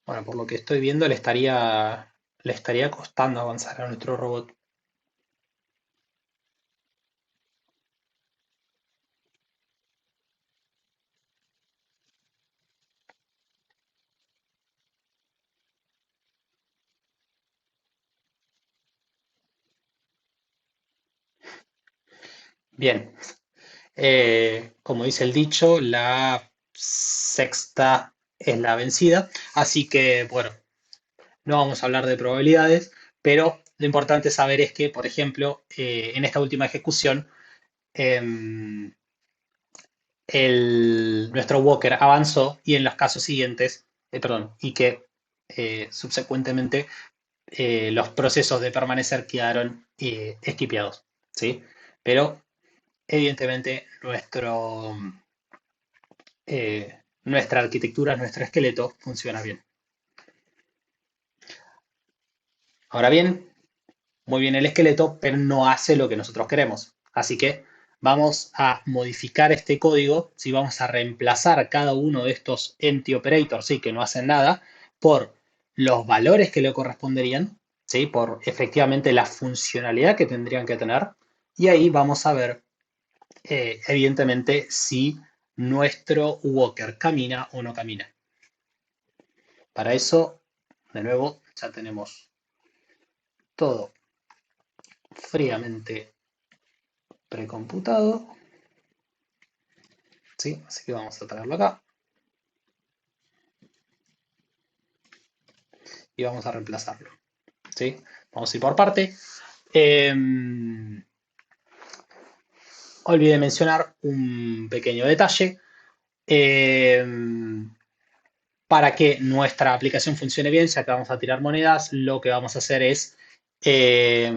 Bueno, por lo que estoy viendo, le estaría costando avanzar a nuestro robot. Bien, como dice el dicho, la sexta es la vencida, así que bueno, no vamos a hablar de probabilidades, pero lo importante saber es que, por ejemplo, en esta última ejecución, em, nuestro walker avanzó y en los casos siguientes, perdón, y que subsecuentemente los procesos de permanecer quedaron esquipeados, ¿sí? Pero evidentemente nuestra arquitectura, nuestro esqueleto funciona bien. Ahora bien, muy bien el esqueleto, pero no hace lo que nosotros queremos. Así que vamos a modificar este código, si vamos a reemplazar cada uno de estos empty operators, ¿sí? Que no hacen nada, por los valores que le corresponderían, ¿sí? Por efectivamente la funcionalidad que tendrían que tener. Y ahí vamos a ver, evidentemente, si nuestro walker camina o no camina. Para eso, de nuevo, ya tenemos todo fríamente precomputado. ¿Sí? Así que vamos a traerlo acá y vamos a reemplazarlo. ¿Sí? Vamos a ir por parte. Eh, olvidé mencionar un pequeño detalle. Eh, para que nuestra aplicación funcione bien, ya que vamos a tirar monedas, lo que vamos a hacer es eh,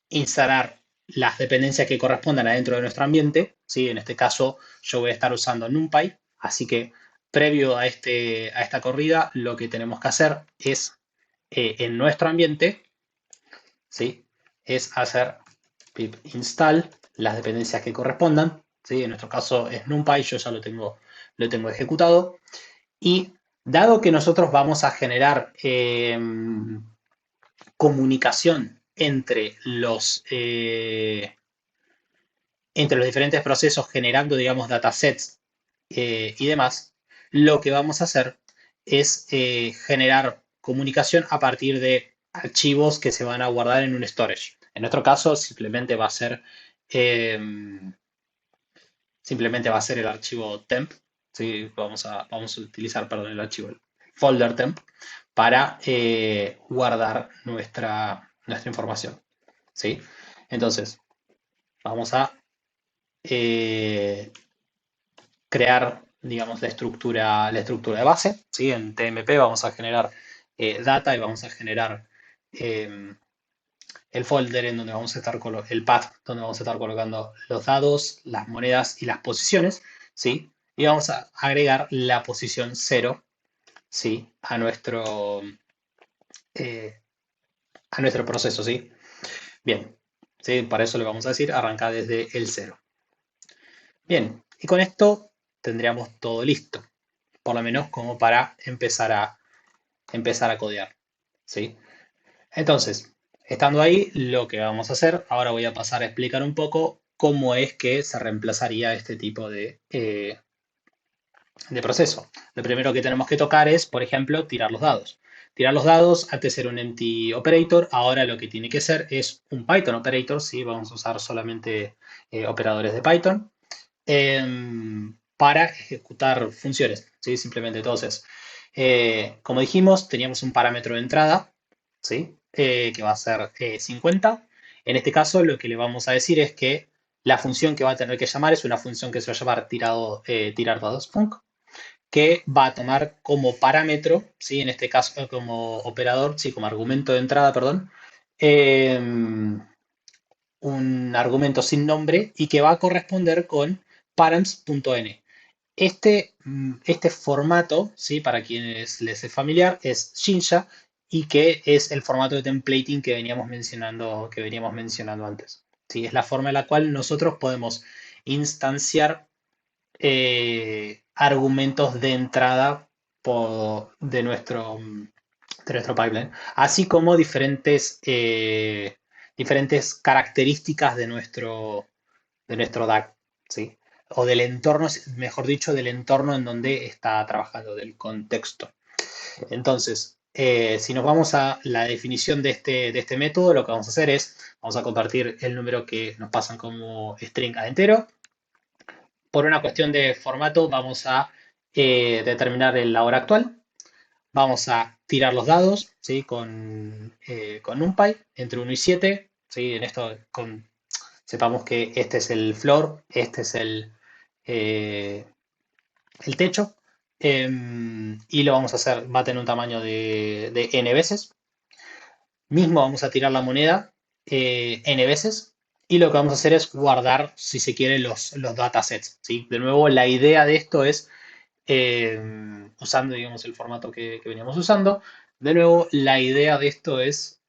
instalar las dependencias que correspondan adentro de nuestro ambiente. ¿Sí? En este caso, yo voy a estar usando NumPy, así que previo a esta corrida, lo que tenemos que hacer es en nuestro ambiente, ¿sí? Es hacer pip install las dependencias que correspondan, ¿sí? En nuestro caso es NumPy, yo ya lo tengo ejecutado. Y dado que nosotros vamos a generar comunicación entre los diferentes procesos generando, digamos, datasets y demás, lo que vamos a hacer es generar comunicación a partir de archivos que se van a guardar en un storage. En nuestro caso, eh, simplemente va a ser el archivo temp. ¿Sí? Vamos a utilizar, perdón, el archivo el folder temp para guardar nuestra información. ¿Sí? Entonces, vamos a eh, crear, digamos, la estructura de base. ¿Sí? En TMP vamos a generar data y vamos a generar eh, el folder en donde vamos a estar el path donde vamos a estar colocando los dados, las monedas y las posiciones. ¿Sí? Y vamos a agregar la posición 0, ¿sí? Eh, a nuestro proceso. ¿Sí? Bien, ¿sí? Para eso le vamos a decir arranca desde el 0. Bien, y con esto tendríamos todo listo, por lo menos como para empezar a codear, ¿sí? Entonces, estando ahí, lo que vamos a hacer, ahora voy a pasar a explicar un poco cómo es que se reemplazaría este tipo de proceso. Lo primero que tenemos que tocar es, por ejemplo, tirar los dados. Tirar los dados, antes era un empty operator, ahora lo que tiene que ser es un Python operator, ¿sí? Vamos a usar solamente operadores de Python para ejecutar funciones, ¿sí? Simplemente entonces, como dijimos, teníamos un parámetro de entrada, ¿sí? Que va a ser 50. En este caso, lo que le vamos a decir es que la función que va a tener que llamar es una función que se va a llamar tirar dados func, que va a tomar como parámetro, ¿sí? En este caso como operador, sí, como argumento de entrada, perdón, eh, un argumento sin nombre y que va a corresponder con params.n. Este formato, ¿sí? Para quienes les es familiar, es Jinja y que es el formato de templating que veníamos mencionando antes. ¿Sí? Es la forma en la cual nosotros podemos instanciar argumentos de entrada de nuestro pipeline, así como diferentes características de nuestro DAG, ¿sí? O del entorno, mejor dicho, del entorno en donde está trabajando, del contexto. Entonces, Si nos vamos a la definición de este método, lo que vamos a hacer es, vamos a convertir el número que nos pasan como string a entero. Por una cuestión de formato, vamos a determinar la hora actual. Vamos a tirar los dados, ¿sí? Con NumPy entre 1 y 7, ¿sí? En esto sepamos que este es el floor, este es el techo, y lo vamos a hacer, va a tener un tamaño de n veces. Mismo vamos a tirar la moneda n veces, y lo que vamos a hacer es guardar, si se quiere, los datasets, ¿sí? De nuevo, la idea de esto es, usando, digamos, el formato que veníamos usando, de nuevo, la idea de esto es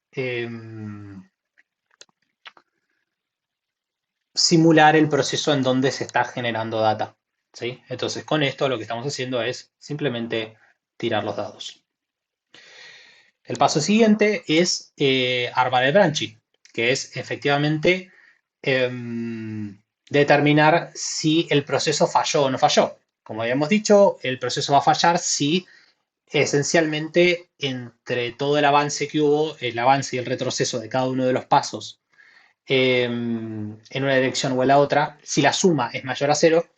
simular el proceso en donde se está generando data, ¿sí? Entonces, con esto lo que estamos haciendo es simplemente tirar los dados. El paso siguiente es armar el branching, que es efectivamente determinar si el proceso falló o no falló. Como habíamos dicho, el proceso va a fallar si esencialmente entre todo el avance que hubo, el avance y el retroceso de cada uno de los pasos en una dirección o en la otra, si la suma es mayor a cero,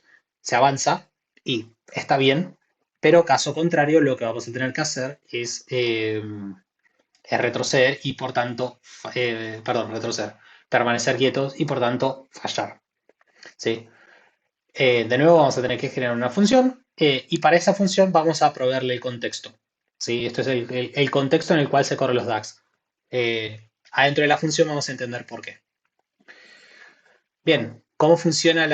se avanza y está bien, pero caso contrario, lo que vamos a tener que hacer es retroceder y por tanto, perdón, retroceder, permanecer quietos y por tanto fallar. ¿Sí? De nuevo vamos a tener que generar una función y para esa función vamos a proveerle el contexto. ¿Sí? Esto es el contexto en el cual se corren los DAGs. Adentro de la función vamos a entender por qué. Bien, cómo funciona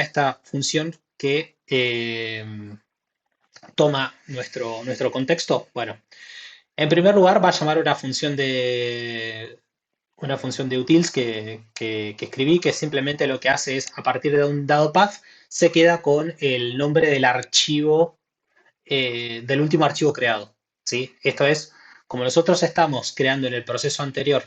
esta función que toma nuestro contexto? Bueno, en primer lugar va a llamar una función de utils que escribí, que simplemente lo que hace es, a partir de un dado path, se queda con el nombre del archivo, del último archivo creado. ¿Sí? Esto es, como nosotros estamos creando en el proceso anterior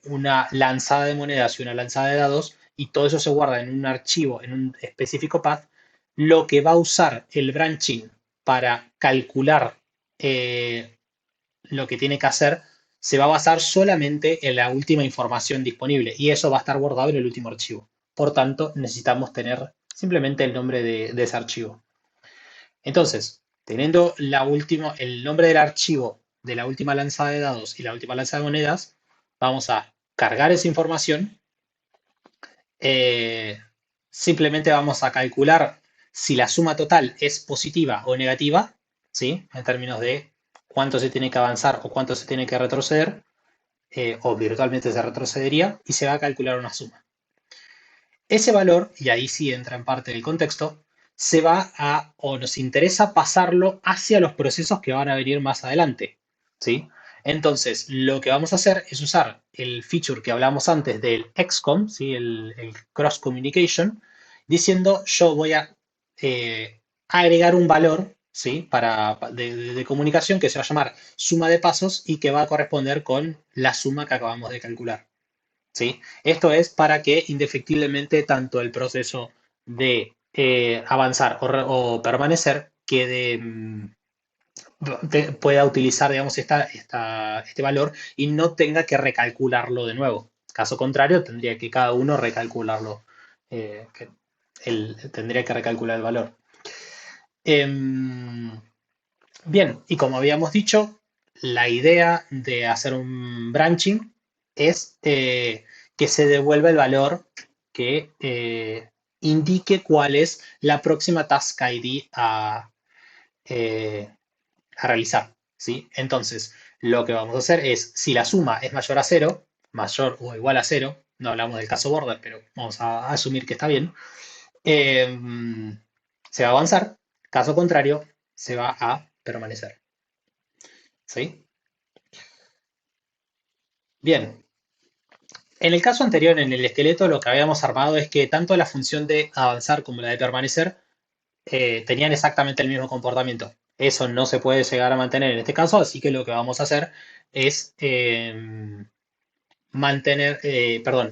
una lanzada de monedas y una lanzada de dados, y todo eso se guarda en un archivo, en un específico path, lo que va a usar el branching para calcular lo que tiene que hacer se va a basar solamente en la última información disponible y eso va a estar guardado en el último archivo. Por tanto, necesitamos tener simplemente el nombre de ese archivo. Entonces, teniendo el nombre del archivo de la última lanzada de dados y la última lanzada de monedas, vamos a cargar esa información. eh, Simplemente vamos a calcular si la suma total es positiva o negativa, ¿sí? En términos de cuánto se tiene que avanzar o cuánto se tiene que retroceder, o virtualmente se retrocedería, y se va a calcular una suma. Ese valor, y ahí sí entra en parte del contexto, se va a, o nos interesa pasarlo hacia los procesos que van a venir más adelante, ¿sí? Entonces, lo que vamos a hacer es usar el feature que hablamos antes del XCOM, ¿sí? El Cross Communication, diciendo yo voy a agregar un valor, ¿sí? De comunicación que se va a llamar suma de pasos y que va a corresponder con la suma que acabamos de calcular. ¿Sí? Esto es para que indefectiblemente tanto el proceso de avanzar o permanecer quede, pueda utilizar, digamos, este valor y no tenga que recalcularlo de nuevo. Caso contrario, tendría que cada uno recalcularlo. Tendría que recalcular el valor. Bien, y como habíamos dicho, la idea de hacer un branching es que se devuelva el valor que indique cuál es la próxima task ID eh, a realizar, ¿sí? Entonces, lo que vamos a hacer es, si la suma es mayor a cero, mayor o igual a cero, no hablamos del caso border, pero vamos a asumir que está bien, eh, se va a avanzar. Caso contrario, se va a permanecer. ¿Sí? Bien. En el caso anterior, en el esqueleto, lo que habíamos armado es que tanto la función de avanzar como la de permanecer tenían exactamente el mismo comportamiento. Eso no se puede llegar a mantener en este caso, así que lo que vamos a hacer es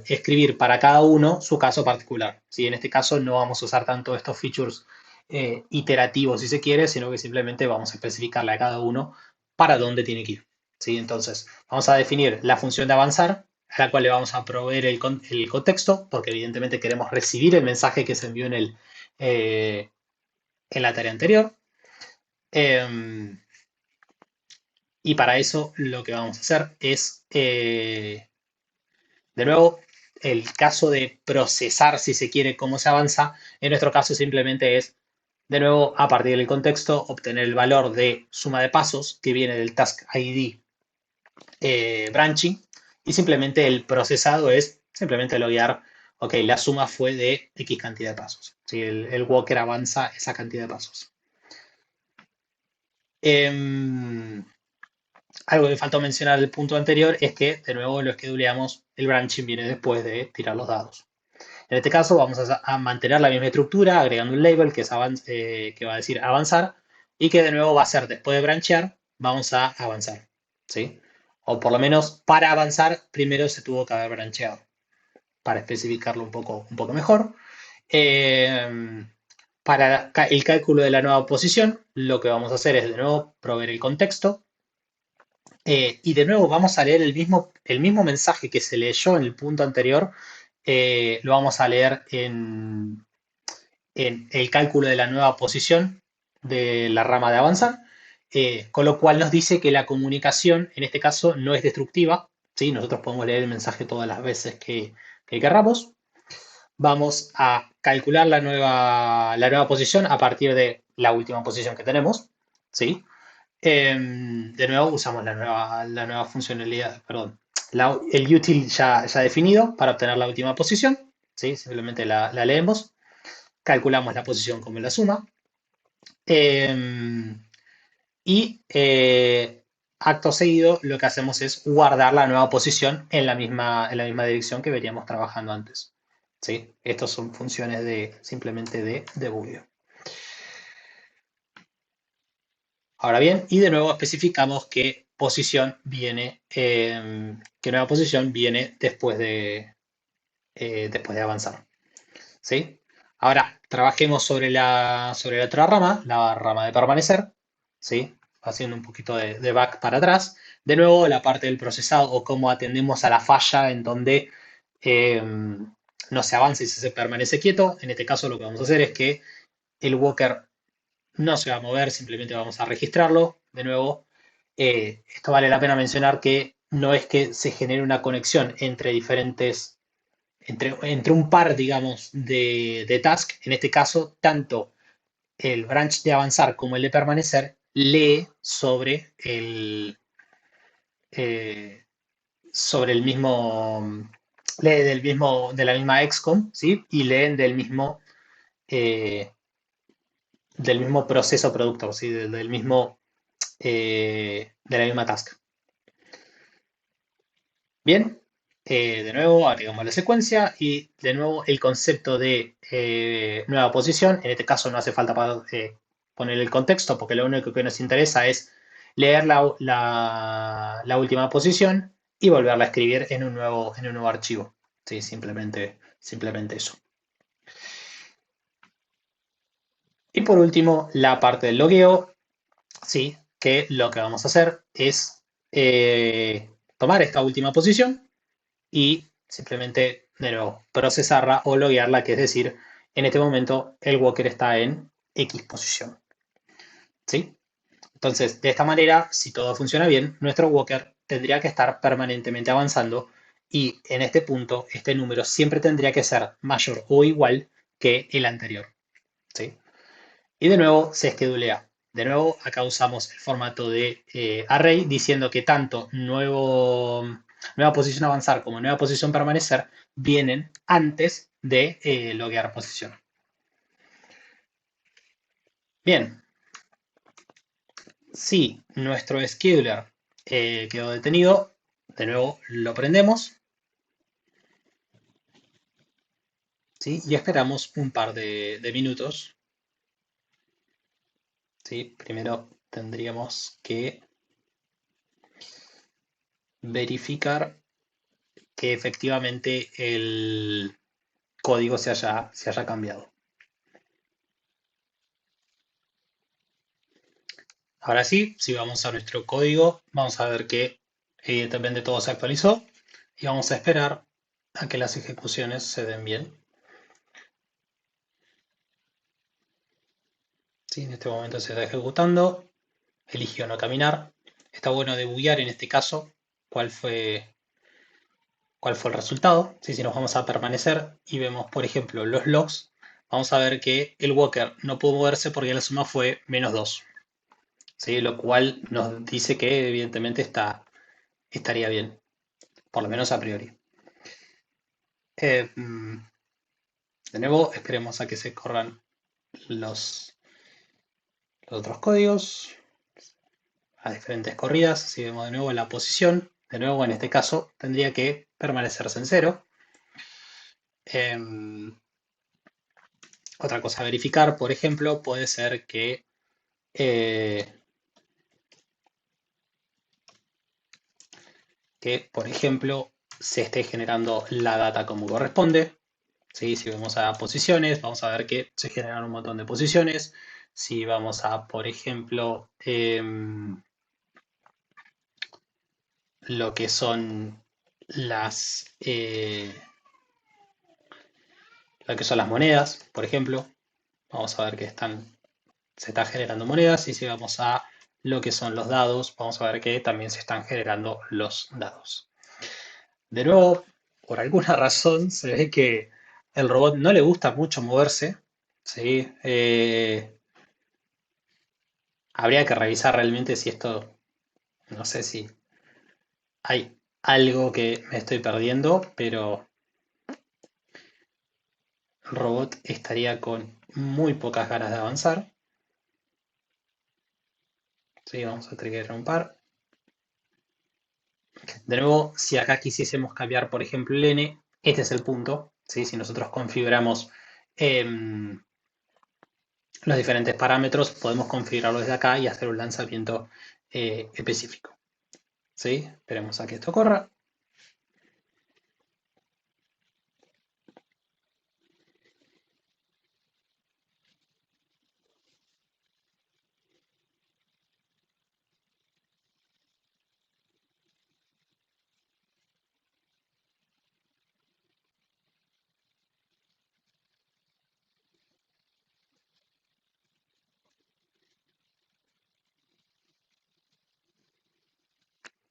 escribir para cada uno su caso particular. ¿Sí? En este caso no vamos a usar tanto estos features iterativo, si se quiere, sino que simplemente vamos a especificarle a cada uno para dónde tiene que ir. ¿Sí? Entonces, vamos a definir la función de avanzar, a la cual le vamos a proveer el contexto, porque evidentemente queremos recibir el mensaje que se envió eh, en la tarea anterior. Eh, y para eso lo que vamos a hacer es, de nuevo, el caso de procesar, si se quiere, cómo se avanza, en nuestro caso simplemente es, de nuevo, a partir del contexto, obtener el valor de suma de pasos que viene del task ID branching, y simplemente el procesado es simplemente loguear, ok, la suma fue de X cantidad de pasos. ¿Sí? El walker avanza esa cantidad de pasos. Eh, Algo que faltó mencionar del punto anterior es que, de nuevo, lo scheduleamos, el branching viene después de tirar los dados. En este caso vamos a mantener la misma estructura, agregando un label que, es que va a decir avanzar, y que de nuevo va a ser después de branchear, vamos a avanzar. ¿Sí? O por lo menos para avanzar, primero se tuvo que haber brancheado, para especificarlo un poco mejor. Eh, para el cálculo de la nueva posición, lo que vamos a hacer es de nuevo proveer el contexto, y de nuevo vamos a leer el mismo mensaje que se leyó en el punto anterior, lo vamos a leer en el cálculo de la nueva posición de la rama de avanzar, con lo cual nos dice que la comunicación en este caso no es destructiva. ¿Sí? Nosotros podemos leer el mensaje todas las veces que querramos. Vamos a calcular la nueva posición a partir de la última posición que tenemos. ¿Sí? De nuevo usamos la nueva funcionalidad, perdón, el util ya definido para obtener la última posición. ¿Sí? Simplemente la leemos, calculamos la posición como la suma, eh, y acto seguido lo que hacemos es guardar la nueva posición en la misma dirección que veníamos trabajando antes. ¿Sí? Estas son funciones simplemente de debug. Ahora bien, y de nuevo especificamos qué posición viene, qué nueva posición viene después de avanzar. ¿Sí? Ahora, trabajemos sobre la otra rama, la rama de permanecer. ¿Sí? Haciendo un poquito de back para atrás. De nuevo, la parte del procesado o cómo atendemos a la falla en donde eh, no se avanza y se permanece quieto. En este caso, lo que vamos a hacer es que el walker no se va a mover, simplemente vamos a registrarlo. De nuevo, esto vale la pena mencionar que no es que se genere una conexión entre diferentes, entre un par, digamos, de task. En este caso, tanto el branch de avanzar como el de permanecer lee eh, sobre el mismo, lee de la misma XCOM, ¿sí? Y leen eh, del mismo proceso productor, ¿sí? Del mismo, de la misma task. Bien, de nuevo agregamos la secuencia y de nuevo el concepto de nueva posición. En este caso no hace falta poner el contexto porque lo único que nos interesa es leer la última posición y volverla a escribir en un nuevo archivo. Sí, simplemente eso. Y por último, la parte del logueo. Sí, que lo que vamos a hacer es tomar esta última posición y simplemente, de nuevo, procesarla o loguearla, que es decir, en este momento el walker está en X posición. ¿Sí? Entonces, de esta manera, si todo funciona bien, nuestro walker tendría que estar permanentemente avanzando y en este punto, este número siempre tendría que ser mayor o igual que el anterior. ¿Sí? Y de nuevo se schedulea. De nuevo, acá usamos el formato de array diciendo que tanto nueva posición avanzar como nueva posición permanecer vienen antes de loguear posición. Bien, si nuestro scheduler quedó detenido, de nuevo lo prendemos, ¿sí? Y esperamos un par de minutos. ¿Sí? Primero tendríamos que verificar que efectivamente el, código se haya cambiado. Ahora sí, si vamos a nuestro código, vamos a ver que evidentemente todo se actualizó y vamos a esperar a que las ejecuciones se den bien. ¿Sí? En este momento se está ejecutando, eligió no caminar. Está bueno debuguear en este caso cuál fue el resultado. ¿Sí? Si nos vamos a permanecer y vemos, por ejemplo, los logs, vamos a ver que el walker no pudo moverse porque la suma fue -2. ¿Sí? Lo cual nos dice que evidentemente estaría bien, por lo menos a priori. De nuevo, esperemos a que se corran los, los otros códigos a diferentes corridas. Si vemos de nuevo la posición, de nuevo en este caso tendría que permanecerse en cero. Otra cosa a verificar, por ejemplo, puede ser que, por ejemplo, se esté generando la data como corresponde. ¿Sí? Si vamos a posiciones, vamos a ver que se generan un montón de posiciones. Si vamos a, por ejemplo, lo que son lo que son las monedas, por ejemplo, vamos a ver que se están generando monedas. Y si vamos a lo que son los dados, vamos a ver que también se están generando los dados. De nuevo, por alguna razón se ve que el robot no le gusta mucho moverse. ¿Sí? Habría que revisar realmente si esto, no sé si hay algo que me estoy perdiendo, pero el robot estaría con muy pocas ganas de avanzar. Sí, vamos a trigger un par. De nuevo, si acá quisiésemos cambiar, por ejemplo, el n, este es el punto. ¿Sí? Si nosotros configuramos los diferentes parámetros, podemos configurarlo desde acá y hacer un lanzamiento específico. ¿Sí? Esperemos a que esto corra.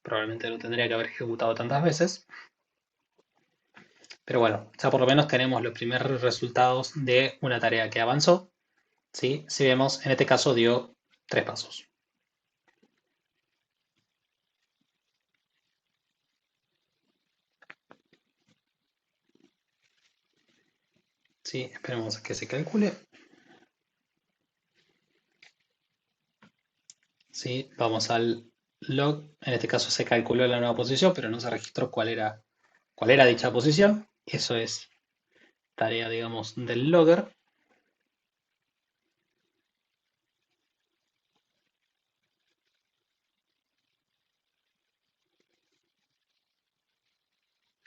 Probablemente lo tendría que haber ejecutado tantas veces. Pero bueno, ya por lo menos tenemos los primeros resultados de una tarea que avanzó. ¿Sí? Si vemos, en este caso dio 3 pasos. ¿Sí? Esperemos a que se calcule. ¿Sí? Vamos al log. En este caso se calculó la nueva posición, pero no se registró cuál era dicha posición. Eso es tarea, digamos, del logger.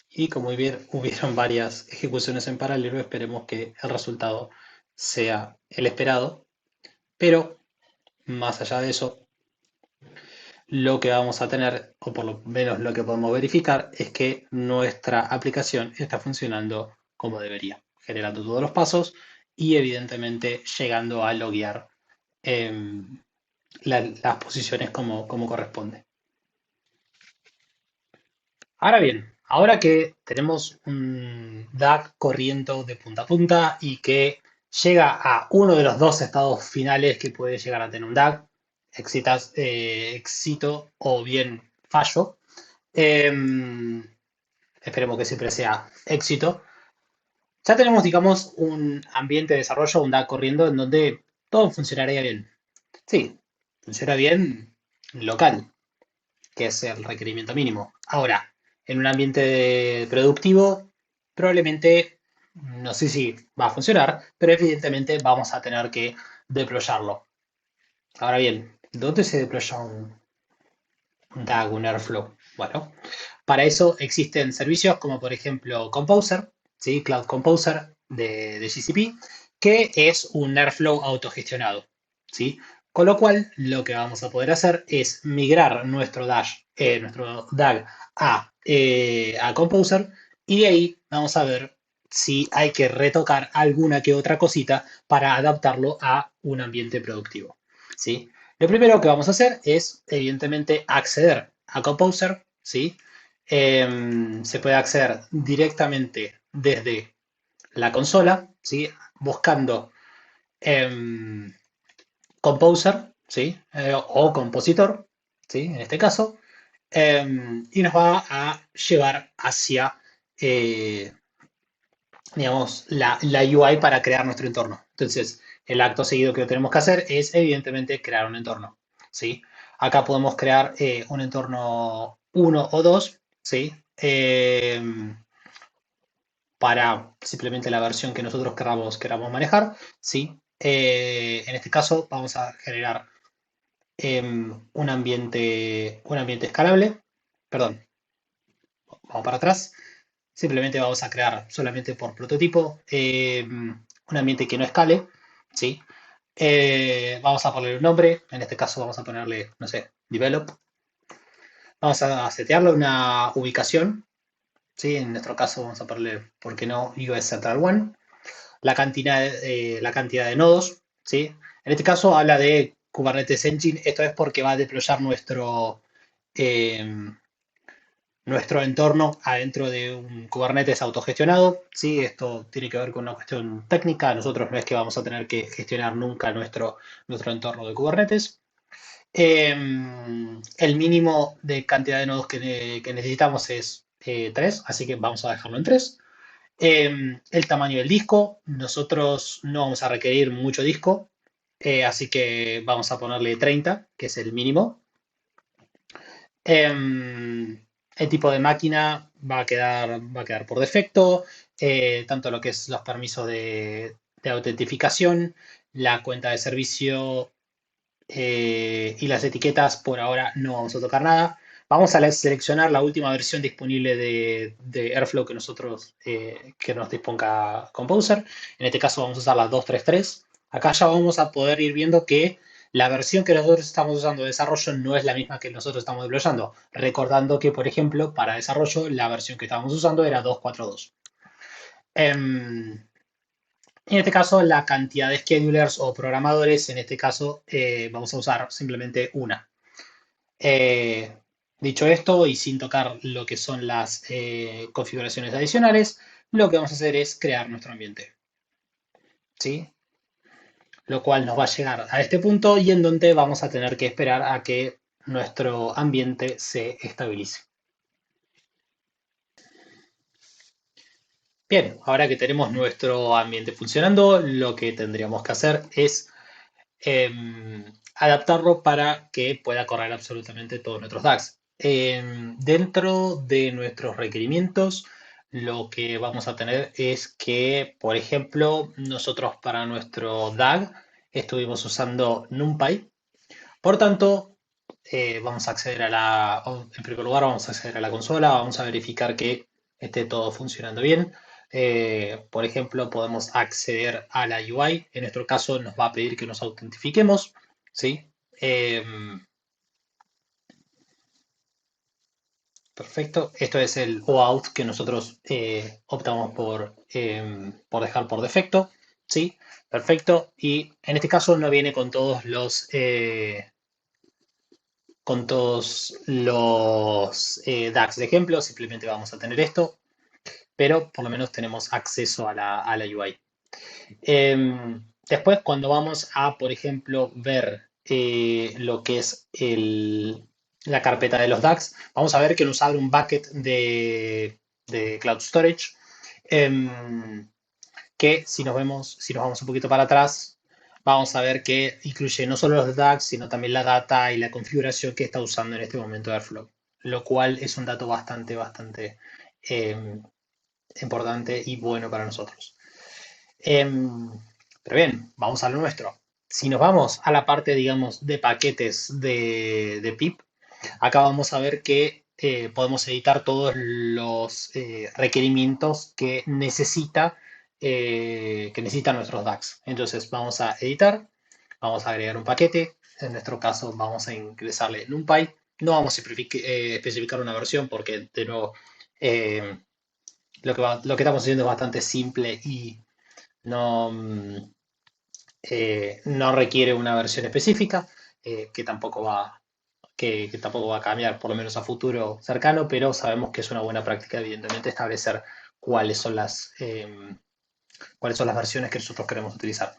Y como hubieron varias ejecuciones en paralelo, esperemos que el resultado sea el esperado. Pero más allá de eso, lo que vamos a tener, o por lo menos lo que podemos verificar, es que nuestra aplicación está funcionando como debería, generando todos los pasos y evidentemente llegando a loguear las posiciones como corresponde. Ahora bien, ahora que tenemos un DAG corriendo de punta a punta y que llega a uno de los dos estados finales que puede llegar a tener un DAG, éxito o bien fallo, esperemos que siempre sea éxito, ya tenemos, digamos, un ambiente de desarrollo, un DAG corriendo en donde todo funcionaría bien. Sí, funciona bien local, que es el requerimiento mínimo. Ahora, en un ambiente productivo, probablemente, no sé si va a funcionar, pero evidentemente vamos a tener que deployarlo. Ahora bien, ¿dónde se deploya un DAG, un Airflow? Bueno, para eso existen servicios como por ejemplo Composer, ¿sí? Cloud Composer de GCP, que es un Airflow autogestionado. ¿Sí? Con lo cual, lo que vamos a poder hacer es migrar nuestro DAG a Composer y de ahí vamos a ver si hay que retocar alguna que otra cosita para adaptarlo a un ambiente productivo, ¿sí? Lo primero que vamos a hacer es, evidentemente, acceder a Composer, ¿sí? Se puede acceder directamente desde la consola, ¿sí? Buscando em, Composer, ¿sí? O compositor, ¿sí? En este caso, y nos va a llevar hacia, eh, digamos, la UI para crear nuestro entorno. Entonces, el acto seguido que tenemos que hacer es, evidentemente, crear un entorno, ¿sí? Acá podemos crear un entorno uno o 2, ¿sí? Para simplemente la versión que nosotros queramos manejar, ¿sí? En este caso, vamos a generar un ambiente escalable. Perdón, vamos para atrás. Simplemente vamos a crear solamente por prototipo un ambiente que no escale, ¿sí? Vamos a ponerle un nombre, en este caso vamos a ponerle, no sé, develop. Vamos a setearle una ubicación, ¿sí? En nuestro caso vamos a ponerle, ¿por qué no? US Central One. La cantidad de nodos, ¿sí? En este caso habla de Kubernetes Engine, esto es porque va a deployar eh, nuestro entorno adentro de un Kubernetes autogestionado, ¿sí? Esto tiene que ver con una cuestión técnica, nosotros no es que vamos a tener que gestionar nunca nuestro entorno de Kubernetes. El mínimo de cantidad de nodos que necesitamos es 3, así que vamos a dejarlo en 3. El tamaño del disco, nosotros no vamos a requerir mucho disco, así que vamos a ponerle 30, que es el mínimo. El tipo de máquina va a quedar por defecto, tanto lo que es los permisos de autentificación, la cuenta de servicio y las etiquetas, por ahora no vamos a tocar nada. Vamos a seleccionar la última versión disponible de Airflow que nos disponga Composer. En este caso vamos a usar la 2.3.3. Acá ya vamos a poder ir viendo que la versión que nosotros estamos usando de desarrollo no es la misma que nosotros estamos deployando. Recordando que, por ejemplo, para desarrollo la versión que estábamos usando era 2.4.2. En este caso, la cantidad de schedulers o programadores, en este caso, vamos a usar simplemente una. Eh, Dicho esto, y sin tocar lo que son las configuraciones adicionales, lo que vamos a hacer es crear nuestro ambiente, ¿sí? Lo cual nos va a llegar a este punto y en donde vamos a tener que esperar a que nuestro ambiente se estabilice. Bien, ahora que tenemos nuestro ambiente funcionando, lo que tendríamos que hacer es adaptarlo para que pueda correr absolutamente todos nuestros DAGs. Dentro de nuestros requerimientos, lo que vamos a tener es que, por ejemplo, nosotros para nuestro DAG estuvimos usando NumPy. Por tanto, vamos a acceder en primer lugar, vamos a acceder a la consola, vamos a verificar que esté todo funcionando bien. Por ejemplo, podemos acceder a la UI. En nuestro caso, nos va a pedir que nos autentifiquemos, ¿sí? Perfecto. Esto es el OAuth que nosotros optamos por dejar por defecto, ¿sí? Perfecto. Y en este caso no viene con todos los DAX de ejemplo, simplemente vamos a tener esto, pero por lo menos tenemos acceso a la UI. Después, cuando vamos a, por ejemplo, ver lo que es la carpeta de los DAX, vamos a ver que nos abre un bucket de Cloud Storage, em, que si nos vamos un poquito para atrás, vamos a ver que incluye no solo los DAX, sino también la data y la configuración que está usando en este momento Airflow, lo cual es un dato bastante, bastante eh, importante y bueno para nosotros. Em, pero bien, vamos a lo nuestro. Si nos vamos a la parte, digamos, de paquetes de pip, acá vamos a ver que podemos editar todos los requerimientos que necesitan nuestros DAX. Entonces vamos a editar, vamos a agregar un paquete. En nuestro caso vamos a ingresarle NumPy. No vamos a especificar una versión porque, de nuevo, eh, lo que estamos haciendo es bastante simple y no, no requiere una versión específica, que tampoco va a cambiar, por lo menos a futuro cercano, pero sabemos que es una buena práctica, evidentemente, establecer cuáles son cuáles son las versiones que nosotros queremos utilizar.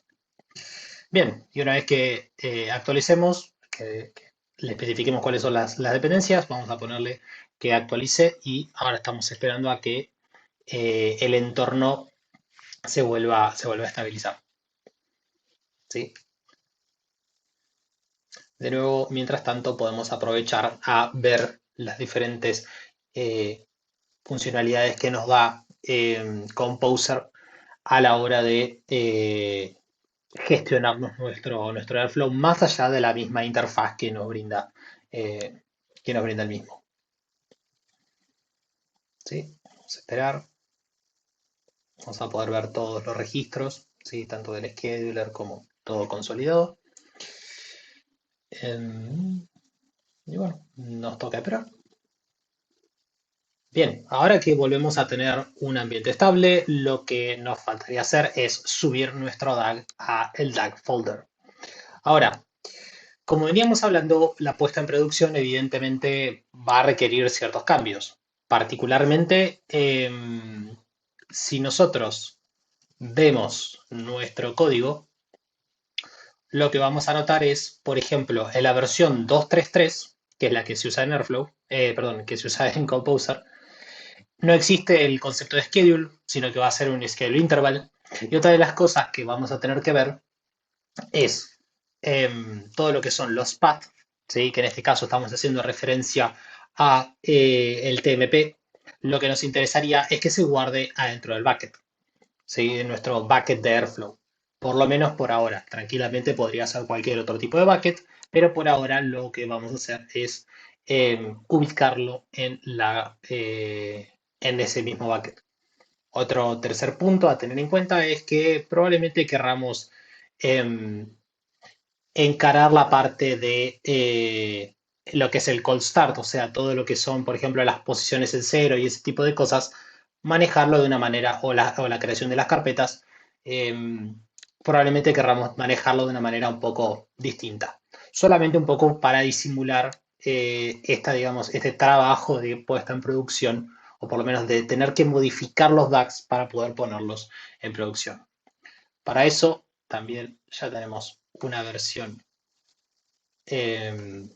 Bien, y una vez que actualicemos, que le especifiquemos cuáles son las dependencias, vamos a ponerle que actualice y ahora estamos esperando a que el entorno se vuelva a estabilizar. ¿Sí? De nuevo, mientras tanto, podemos aprovechar a ver las diferentes eh, funcionalidades que nos da Composer a la hora de gestionarnos nuestro Airflow más allá de la misma interfaz eh, que nos brinda el mismo. ¿Sí? Vamos a esperar. Vamos a poder ver todos los registros, ¿sí? Tanto del scheduler como todo consolidado. Y bueno, nos toca esperar. Bien, ahora que volvemos a tener un ambiente estable, lo que nos faltaría hacer es subir nuestro DAG a el DAG folder. Ahora, como veníamos hablando, la puesta en producción evidentemente va a requerir ciertos cambios. Particularmente, si nosotros vemos nuestro código, lo que vamos a notar es, por ejemplo, en la versión 2.3.3, que es la que se usa en Airflow, perdón, que se usa en Composer, no existe el concepto de schedule, sino que va a ser un schedule interval. Y otra de las cosas que vamos a tener que ver es todo lo que son los paths, ¿sí? Que en este caso estamos haciendo referencia a el TMP. Lo que nos interesaría es que se guarde adentro del bucket, ¿sí? En nuestro bucket de Airflow. Por lo menos por ahora. Tranquilamente podría ser cualquier otro tipo de bucket, pero por ahora lo que vamos a hacer es ubicarlo en ese mismo bucket. Otro tercer punto a tener en cuenta es que probablemente querramos em, encarar la parte de lo que es el cold start, o sea, todo lo que son, por ejemplo, las posiciones en cero y ese tipo de cosas, manejarlo de una manera, o la creación de las carpetas, probablemente querramos manejarlo de una manera un poco distinta. Solamente un poco para disimular digamos, este trabajo de puesta en producción, o por lo menos de tener que modificar los DAGs para poder ponerlos en producción. Para eso también ya tenemos una versión eh,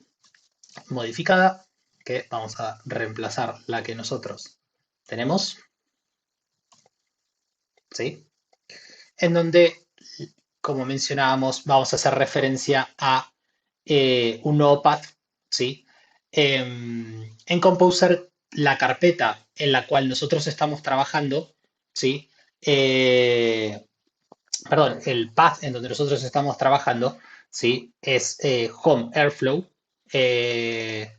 modificada, que vamos a reemplazar la que nosotros tenemos, ¿sí? En donde, como mencionábamos, vamos a hacer referencia a un nuevo path, ¿sí? En Composer, la carpeta en la cual nosotros estamos trabajando, ¿sí? Perdón, el path en donde nosotros estamos trabajando, ¿sí? Es Home Airflow, eh,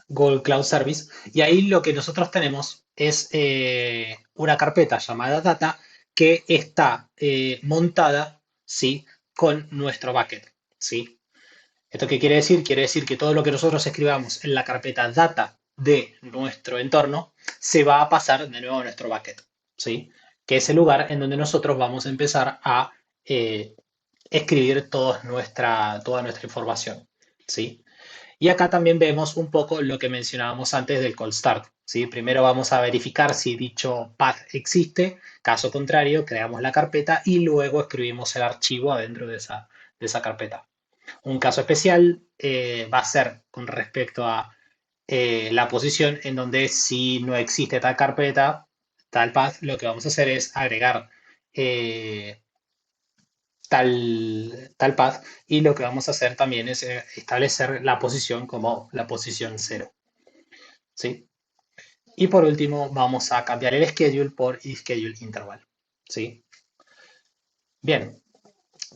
Google Cloud Service, y ahí lo que nosotros tenemos es una carpeta llamada Data que está montada, ¿sí? Con nuestro bucket, ¿sí? ¿Esto qué quiere decir? Quiere decir que todo lo que nosotros escribamos en la carpeta Data de nuestro entorno se va a pasar de nuevo a nuestro bucket, ¿sí? Que es el lugar en donde nosotros vamos a empezar a eh, escribir toda nuestra información, ¿sí? Y acá también vemos un poco lo que mencionábamos antes del cold start, ¿sí? Primero vamos a verificar si dicho path existe, caso contrario, creamos la carpeta y luego escribimos el archivo adentro de esa carpeta. Un caso especial va a ser con respecto a la posición en donde si no existe tal carpeta, tal path, lo que vamos a hacer es agregar eh, tal path y lo que vamos a hacer también es establecer la posición como la posición 0. ¿Sí? Y por último vamos a cambiar el schedule por schedule interval. ¿Sí? Bien,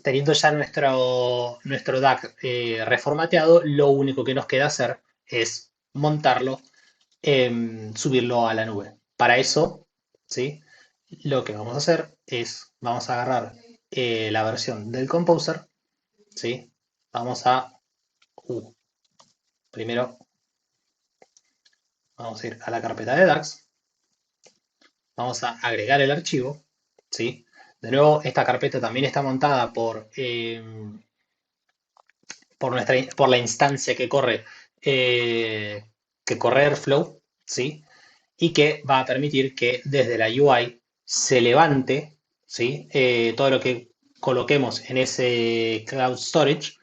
teniendo ya nuestro DAC reformateado, lo único que nos queda hacer es montarlo, subirlo a la nube. Para eso, ¿sí? Lo que vamos a hacer es, vamos a agarrar la versión del Composer, ¿sí? Vamos a, primero vamos a ir a la carpeta de DAX, vamos a agregar el archivo, ¿sí? De nuevo, esta carpeta también está montada por la instancia que corre Airflow, ¿sí? Y que va a permitir que desde la UI se levante, ¿sí? Todo lo que coloquemos en ese Cloud Storage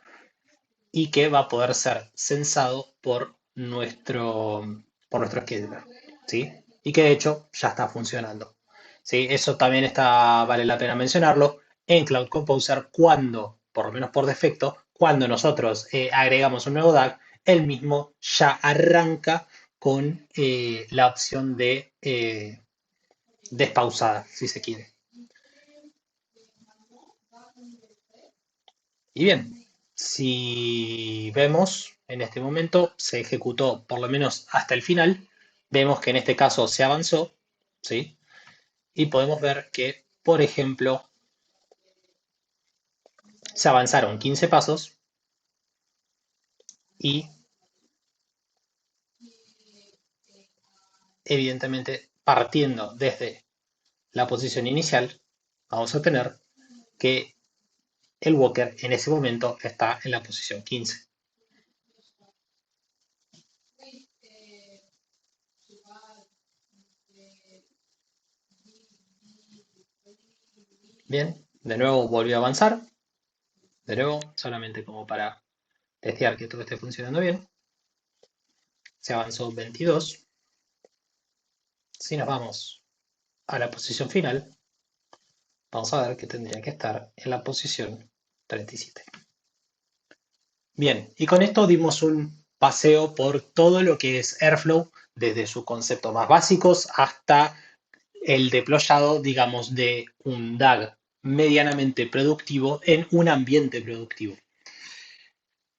y que va a poder ser censado por nuestro scheduler, ¿sí? Y que de hecho ya está funcionando, ¿sí? Eso también vale la pena mencionarlo en Cloud Composer cuando, por lo menos por defecto, cuando nosotros agregamos un nuevo DAG, el mismo ya arranca con la opción de despausada, si se quiere. Y bien, si vemos en este momento se ejecutó por lo menos hasta el final, vemos que en este caso se avanzó, ¿sí? Y podemos ver que, por ejemplo, se avanzaron 15 pasos y evidentemente partiendo desde la posición inicial, vamos a tener que el walker en ese momento está en la posición 15. Bien, de nuevo volvió a avanzar, de nuevo solamente como para testear que todo esté funcionando bien. Se avanzó 22. Si nos vamos a la posición final, vamos a ver que tendría que estar en la posición 37. Bien, y con esto dimos un paseo por todo lo que es Airflow, desde sus conceptos más básicos hasta el deployado, digamos, de un DAG medianamente productivo en un ambiente productivo.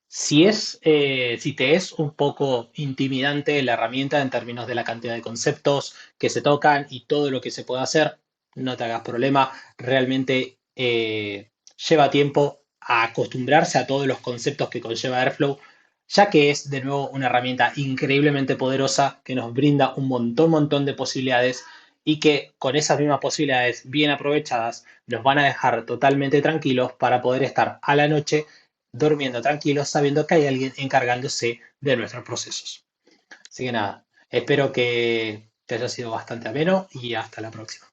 Si te es un poco intimidante la herramienta en términos de la cantidad de conceptos que se tocan y todo lo que se puede hacer, no te hagas problema. Realmente lleva tiempo a acostumbrarse a todos los conceptos que conlleva Airflow, ya que es de nuevo una herramienta increíblemente poderosa que nos brinda un montón de posibilidades y que con esas mismas posibilidades bien aprovechadas nos van a dejar totalmente tranquilos para poder estar a la noche durmiendo tranquilos sabiendo que hay alguien encargándose de nuestros procesos. Así que nada, espero que te haya sido bastante ameno y hasta la próxima.